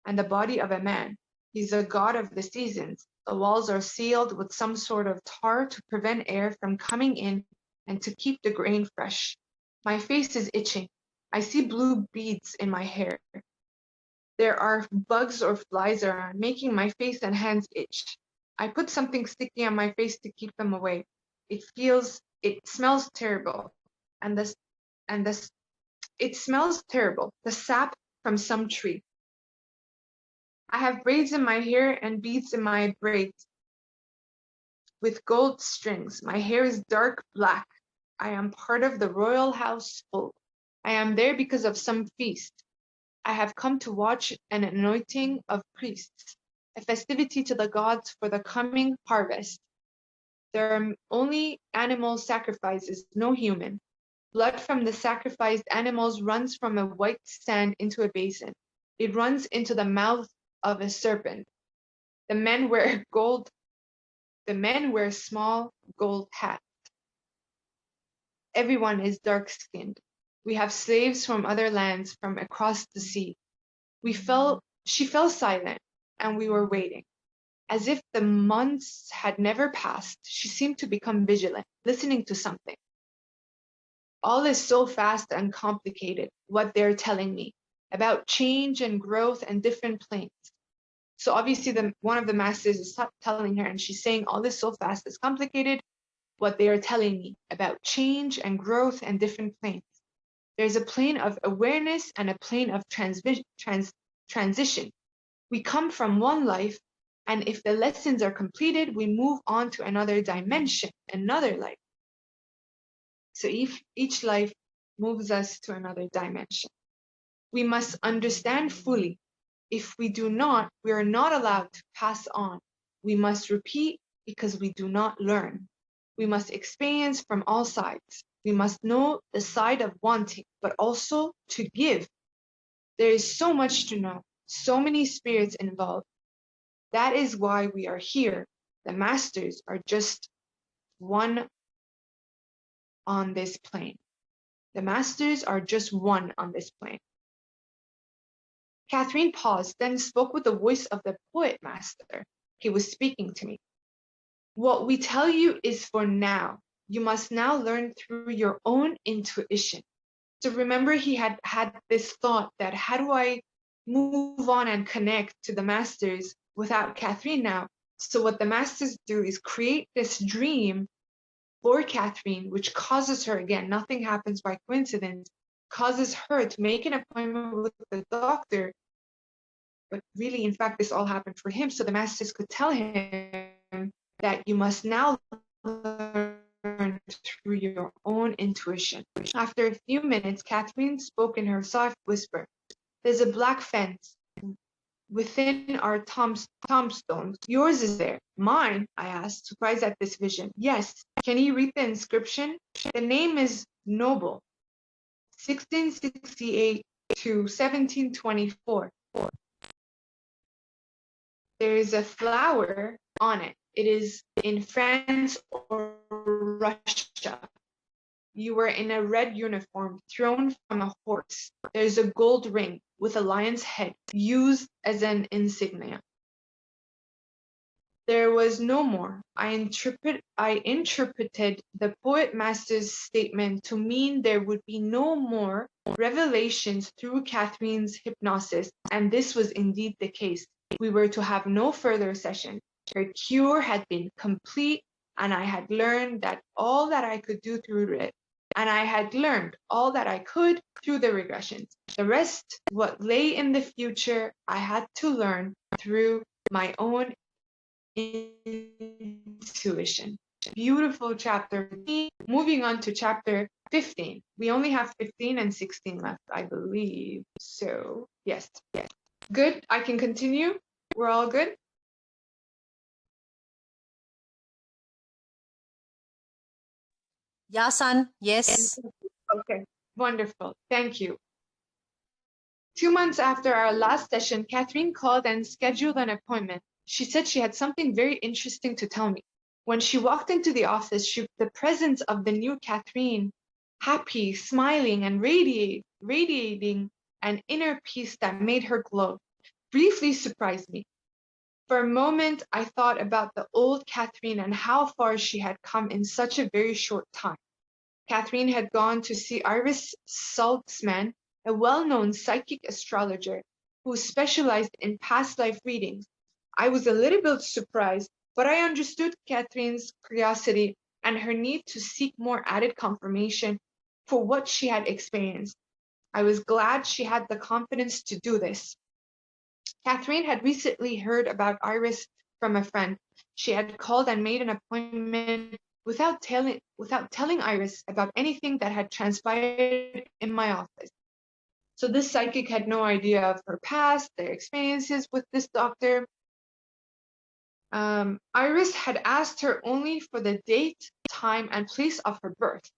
and the body of a man. He's a god of the seasons. The walls are sealed with some sort of tar to prevent air from coming in and to keep the grain fresh. My face is itching. I see blue beads in my hair. There are bugs or flies around, making my face and hands itch. I put something sticky on my face to keep them away. It smells terrible. It smells terrible. The sap from some tree. I have braids in my hair and beads in my braids with gold strings. My hair is dark black. I am part of the royal household. I am there because of some feast. I have come to watch an anointing of priests, a festivity to the gods for the coming harvest. There are only animal sacrifices, no human. Blood from the sacrificed animals runs from a white sand into a basin. It runs into the mouth of a serpent. The men wear small gold hats. Everyone is dark-skinned. We have slaves from other lands, from across the sea. She fell silent, and we were waiting. As if the months had never passed, she seemed to become vigilant, listening to something. All is so fast and complicated, what they're telling me, about change and growth and different planes. So obviously one of the masters is telling her, and she's saying, all this so fast, it's complicated, what they are telling me about change and growth and different planes. There's a plane of awareness and a plane of transition. We come from one life, and if the lessons are completed, we move on to another dimension, another life. So each life moves us to another dimension. We must understand fully. If we do not, we are not allowed to pass on. We must repeat because we do not learn. We must experience from all sides. We must know the side of wanting, but also to give. There is so much to know, so many spirits involved. That is why we are here. The masters are just one on this plane. The masters are just one on this plane. Catherine paused, then spoke with the voice of the poet master. He was speaking to me. What we tell you is for now. You must now learn through your own intuition. So remember, he had this thought that how do I move on and connect to the masters without Catherine now? So what the masters do is create this dream for Catherine, which causes her, again, nothing happens by coincidence, causes her to make an appointment with the doctor. But really, in fact, this all happened for him, so the masters could tell him that you must now learn through your own intuition. After a few minutes, Catherine spoke in her soft whisper. There's a black fence within our tombstones. Yours is there. Mine? I asked, surprised at this vision. Yes. Can you read the inscription? The name is Noble, 1668 to 1724. There is a flower on it. It is in France or Russia. You were in a red uniform, thrown from a horse. There's a gold ring with a lion's head, used as an insignia. There was no more. I interpreted the poet master's statement to mean there would be no more revelations through Catherine's hypnosis, and this was indeed the case. We were to have no further session. Her cure had been complete, and I had learned that all that I could do through it, and I had learned all that I could through the regressions. The rest, what lay in the future, I had to learn through my own intuition. Beautiful chapter. Moving on to chapter 15. We only have 15 and 16 left, I believe. So, yes. Good. I can continue. We're all good. Yeah, son. Yes. Okay. Wonderful. Thank you. 2 months after our last session, Catherine called and scheduled an appointment. She said she had something very interesting to tell me. When she walked into the office, the presence of the new Catherine, happy, smiling, and radiating an inner peace that made her glow, briefly surprised me. For a moment, I thought about the old Catherine and how far she had come in such a very short time. Catherine had gone to see Iris Saltzman, a well-known psychic astrologer who specialized in past life readings. I was a little bit surprised, but I understood Catherine's curiosity and her need to seek more added confirmation for what she had experienced. I was glad she had the confidence to do this. Catherine had recently heard about Iris from a friend. She had called and made an appointment without telling Iris about anything that had transpired in my office. So this psychic had no idea of her past, their experiences with this doctor. Iris had asked her only for the date, time, and place of her birth.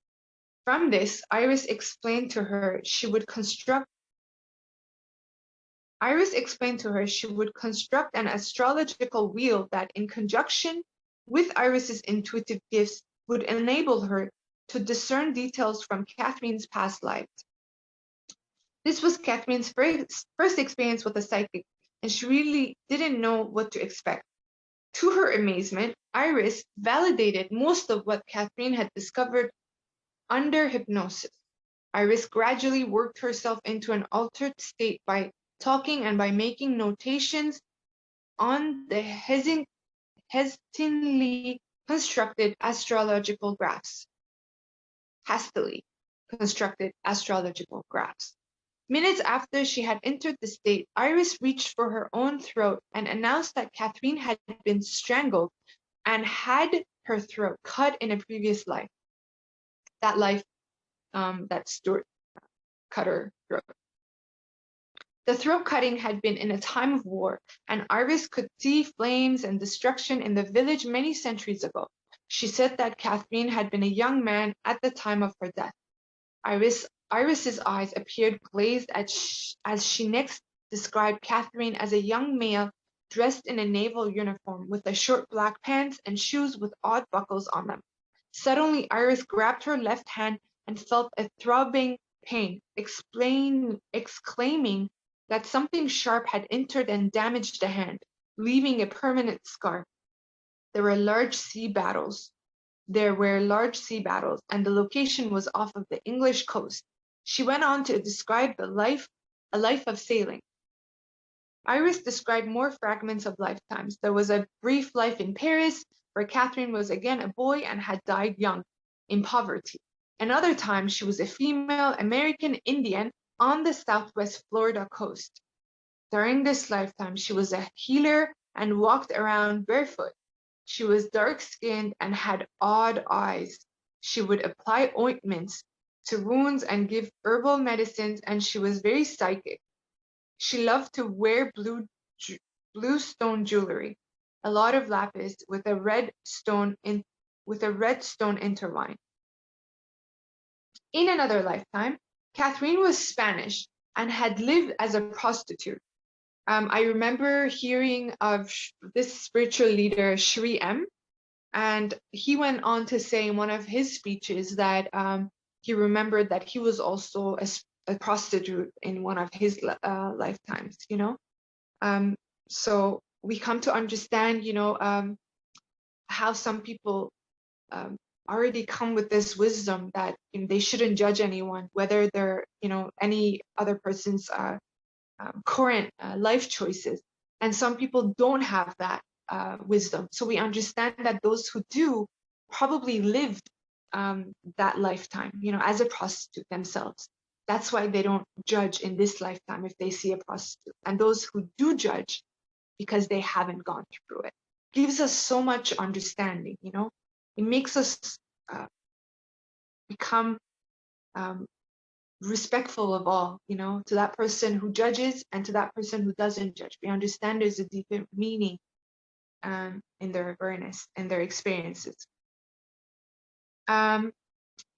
From this, Iris explained to her she would construct an astrological wheel that, in conjunction with Iris's intuitive gifts, would enable her to discern details from Catherine's past lives. This was Catherine's first experience with a psychic, and she really didn't know what to expect. To her amazement, Iris validated most of what Catherine had discovered under hypnosis. Iris gradually worked herself into an altered state by talking and by making notations on the hastily constructed astrological graphs. Hastily constructed astrological graphs. Minutes after she had entered the state, Iris reached for her own throat and announced that Catherine had been strangled and had her throat cut in a previous life. That life that Stuart cut her throat. The throat cutting had been in a time of war, and Iris could see flames and destruction in the village many centuries ago. She said that Catherine had been a young man at the time of her death. Iris's eyes appeared glazed as she next described Catherine as a young male dressed in a naval uniform with a short black pants and shoes with odd buckles on them. Suddenly, Iris grabbed her left hand and felt a throbbing pain, exclaiming that something sharp had entered and damaged the hand, leaving a permanent scar. There were large sea battles. There were large sea battles, and the location was off of the English coast. She went on to describe a life of sailing. Iris described more fragments of lifetimes. There was a brief life in Paris, where Catherine was again a boy and had died young, in poverty. Another time, she was a female American Indian on the southwest Florida coast. During this lifetime, she was a healer and walked around barefoot. She was dark-skinned and had odd eyes. She would apply ointments to wounds and give herbal medicines, and she was very psychic. She loved to wear blue stone jewelry, a lot of lapis with a red stone intertwined. In another lifetime, Catherine was Spanish and had lived as a prostitute. I remember hearing of this spiritual leader, Shri M, and he went on to say in one of his speeches that he remembered that he was also a prostitute in one of his lifetimes, you know. So we come to understand, you know, how some people already come with this wisdom that they shouldn't judge anyone, whether they're, you know, any other person's current life choices. And some people don't have that wisdom. So we understand that those who do probably lived that lifetime, you know, as a prostitute themselves. That's why they don't judge in this lifetime if they see a prostitute. And those who do judge, because they haven't gone through it, gives us so much understanding, you know. It makes us become respectful of all, you know, to that person who judges and to that person who doesn't judge. We understand there's a deeper meaning in their awareness and their experiences.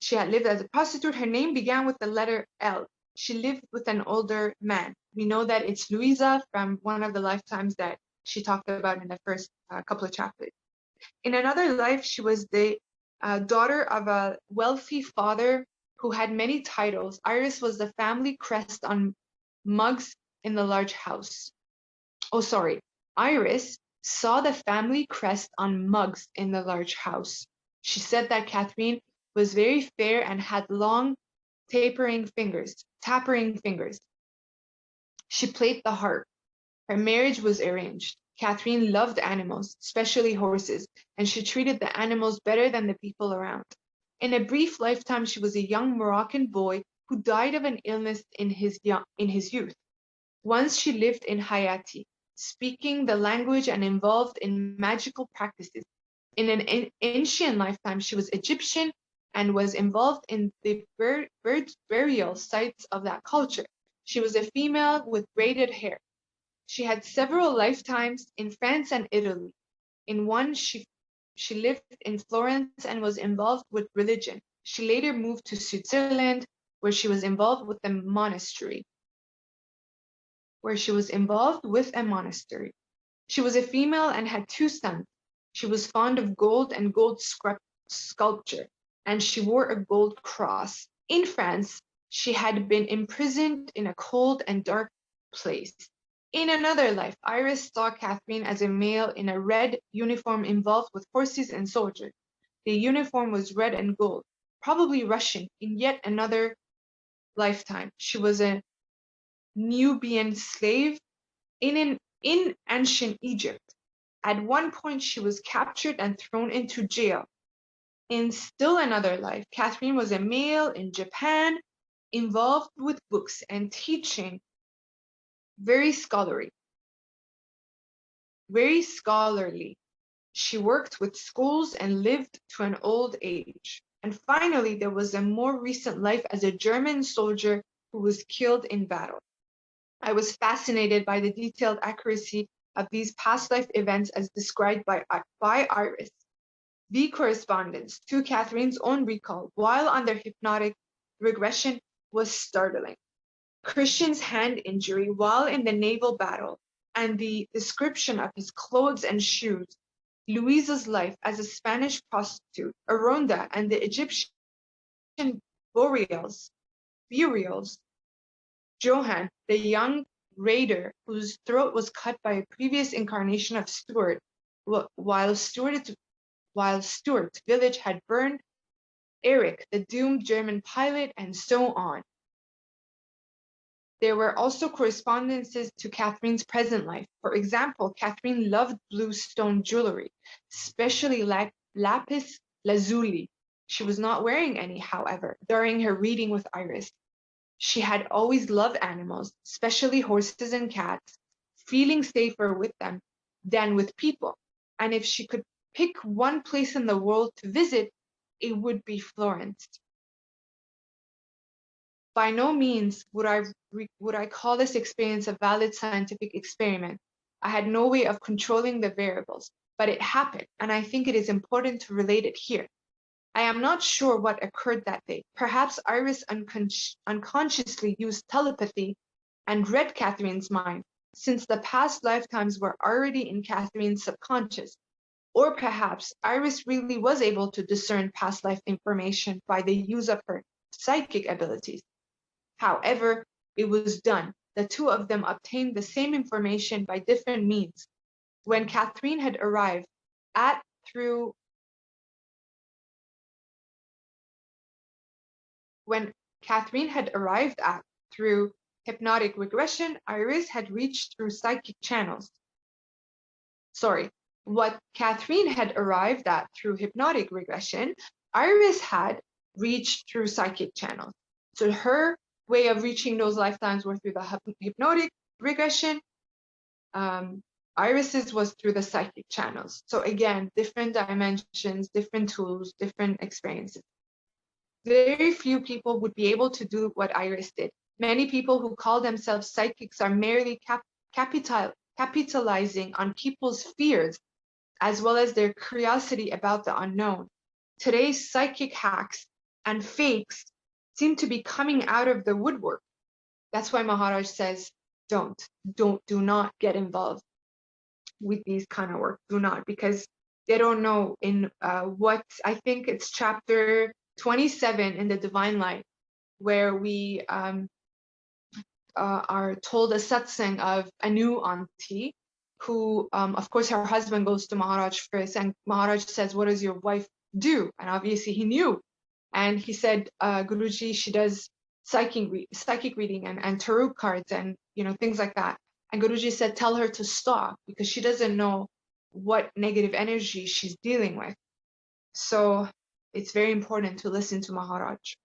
She had lived as a prostitute. Her name began with the letter L. She lived with an older man. We know that it's Louisa from one of the lifetimes that she talked about in the first couple of chapters. In another life, she was the daughter of a wealthy father who had many titles. Iris was the family crest on mugs in the large house. Oh, sorry. Iris saw the family crest on mugs in the large house. She said that Catherine was very fair and had long, tapering fingers. She played the harp. Her marriage was arranged. Catherine loved animals, especially horses, and she treated the animals better than the people around. In a brief lifetime, she was a young Moroccan boy who died of an illness in his youth. Once she lived in Hayati, speaking the language and involved in magical practices. In an ancient lifetime, she was Egyptian and was involved in the burial sites of that culture. She was a female with braided hair. She had several lifetimes in France and Italy. In one, she lived in Florence and was involved with religion. She later moved to Switzerland, where she was involved with a monastery. She was a female and had 2 sons. She was fond of gold and gold sculpture, and she wore a gold cross. In France, she had been imprisoned in a cold and dark place. In another life, Iris saw Catherine as a male in a red uniform involved with horses and soldiers. The uniform was red and gold, probably Russian. In yet another lifetime, she was a Nubian slave in ancient Egypt. At one point, she was captured and thrown into jail. In still another life, Catherine was a male in Japan, involved with books and teaching, very scholarly. Very scholarly. She worked with schools and lived to an old age. And finally, there was a more recent life as a German soldier who was killed in battle. I was fascinated by the detailed accuracy of these past life events as described by Iris. The correspondence to Catherine's own recall while under hypnotic regression was startling. Christian's hand injury while in the naval battle and the description of his clothes and shoes, Louisa's life as a Spanish prostitute, Aronda, and the Egyptian burials, Johann, the young raider whose throat was cut by a previous incarnation of Stuart, while Stuart's village had burned, Eric, the doomed German pilot, and so on. There were also correspondences to Catherine's present life. For example, Catherine loved blue stone jewelry, especially lapis lazuli. She was not wearing any, however, during her reading with Iris. She had always loved animals, especially horses and cats, feeling safer with them than with people. And if she could pick one place in the world to visit, it would be Florence. By no means would I call this experience a valid scientific experiment. I had no way of controlling the variables, but it happened, and I think it is important to relate it here. I am not sure what occurred that day. Perhaps Iris unconsciously used telepathy and read Catherine's mind, since the past lifetimes were already in Catherine's subconscious. Or perhaps Iris really was able to discern past life information by the use of her psychic abilities. However, it was done. The two of them obtained the same information by different means. When Catherine had arrived at through hypnotic regression, Iris had reached through psychic channels. What Catherine had arrived at through hypnotic regression, Iris had reached through psychic channels. So her way of reaching those lifetimes were through the hypnotic regression. Iris's was through the psychic channels. So again, different dimensions, different tools, different experiences. Very few people would be able to do what Iris did. Many people who call themselves psychics are merely capitalizing on people's fears as well as their curiosity about the unknown. Today's psychic hacks and fakes seem to be coming out of the woodwork. That's why Maharaj says, do not get involved with these kind of work. Do not, because they don't know in what, I think it's chapter 27 in the Divine Light, where we are told a satsang of a new auntie, who, of course, her husband goes to Maharaj first, and Maharaj says, what does your wife do? And obviously he knew. And he said, Guruji, she does psychic reading and tarot cards and things like that. And Guruji said, tell her to stop, because she doesn't know what negative energy she's dealing with. So it's very important to listen to Maharaj.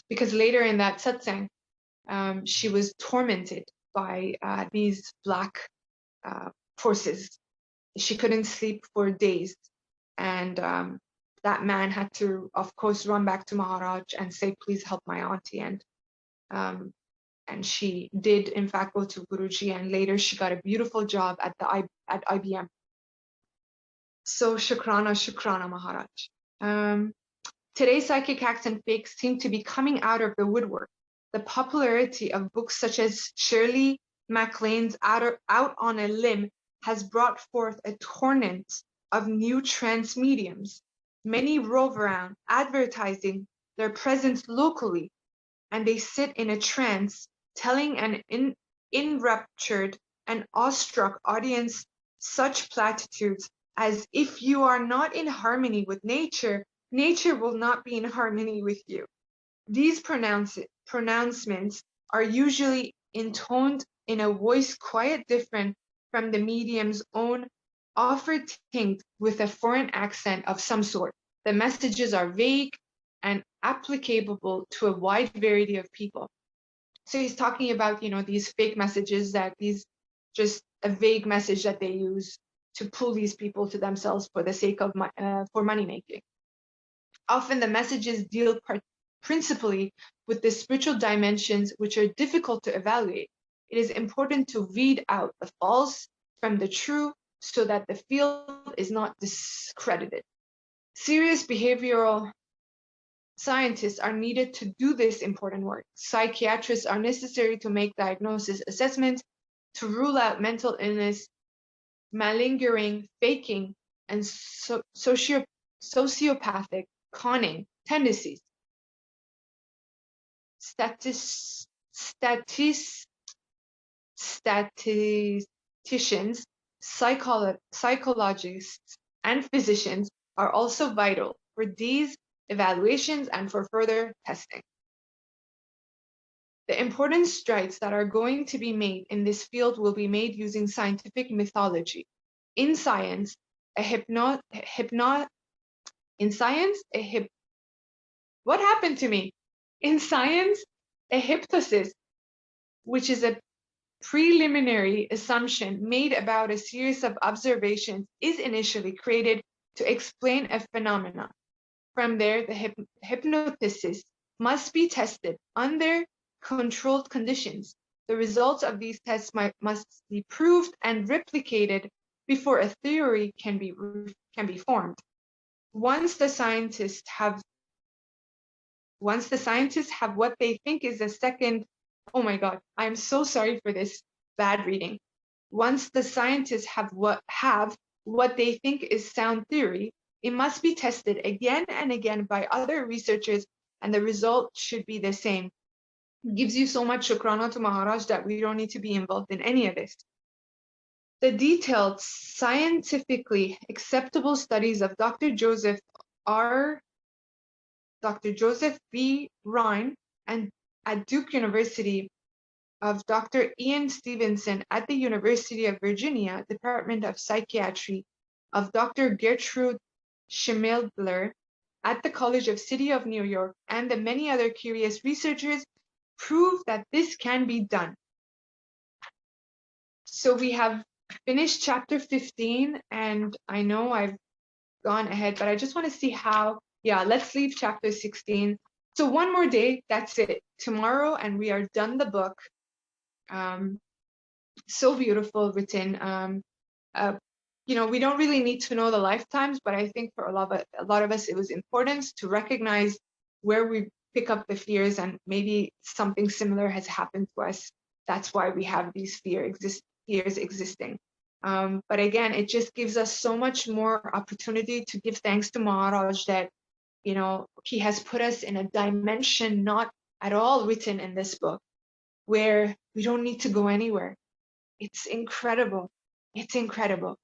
Because later in that satsang, she was tormented by these black forces. She couldn't sleep for days. And that man had to, of course, run back to Maharaj and say, please help my auntie. And she did, in fact, go to Guruji, and later she got a beautiful job at IBM. So Shukrana Maharaj. Today, psychic hacks and fakes seem to be coming out of the woodwork. The popularity of books such as Shirley MacLaine's Out on a Limb has brought forth a torrent of new trance mediums. Many rove around advertising their presence locally, and they sit in a trance, telling an enraptured and awestruck audience such platitudes as if you are not in harmony with nature, nature will not be in harmony with you. These pronouncements are usually intoned in a voice quite different from the medium's own, often tinged with a foreign accent of some sort. The messages are vague and applicable to a wide variety of people. So he's talking about, these fake messages, that these just a vague message that they use to pull these people to themselves for the sake of for money making. Often the messages deal principally with the spiritual dimensions, which are difficult to evaluate. It is important to weed out the false from the true so that the field is not discredited. Serious behavioral scientists are needed to do this important work. Psychiatrists are necessary to make diagnosis assessments, to rule out mental illness, malingering, faking, and sociopathic conning tendencies. Statisticians, psychologists, and physicians are also vital for these evaluations and for further testing. The important strides that are going to be made in this field will be made using scientific mythology. In science, what happened to me? In science, a hypothesis, which is a preliminary assumption made about a series of observations, is initially created to explain a phenomenon. From there, the hypothesis must be tested under controlled conditions. The results of these tests must be proved and replicated before a theory can be formed. Once the scientists have what they think is a second, oh my God, I'm so sorry for this bad reading. Once the scientists have what they think is sound theory, it must be tested again and again by other researchers, and the result should be the same. It gives you so much shukrana to Maharaj that we don't need to be involved in any of this. The detailed, scientifically acceptable studies of Dr. Joseph B. Rhine and at Duke University, of Dr. Ian Stevenson at the University of Virginia, Department of Psychiatry, of Dr. Gertrude Schmidler at the College of City of New York, and the many other curious researchers prove that this can be done. So we have finished chapter 15, and I know I've gone ahead, but I just want to see how, let's leave chapter 16. So one more day, that's it. Tomorrow, and we are done the book. So beautiful, written. We don't really need to know the lifetimes, but I think for a lot of us, it was important to recognize where we pick up the fears, and maybe something similar has happened to us. That's why we have these fears existing. But again, it just gives us so much more opportunity to give thanks to Maharaj that, he has put us in a dimension not at all written in this book, where we don't need to go anywhere. It's incredible. It's incredible.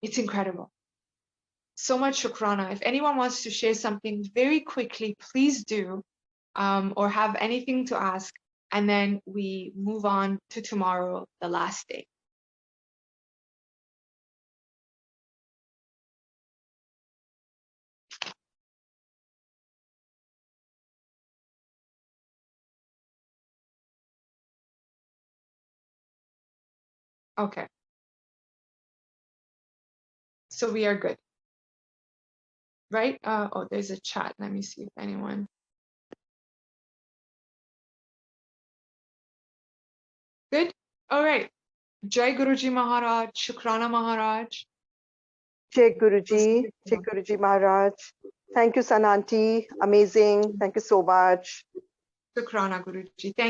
It's incredible. So much shukrana. If anyone wants to share something very quickly, please do, or have anything to ask, and then we move on to tomorrow, the last day. Okay. So we are good, right? Oh, there's a chat. Let me see if anyone. Good? All right. Jai Guruji Maharaj, Shukrana Maharaj. Jai Guruji Maharaj. Thank you, Aunty. Amazing. Thank you so much. Shukrana Guruji. Thank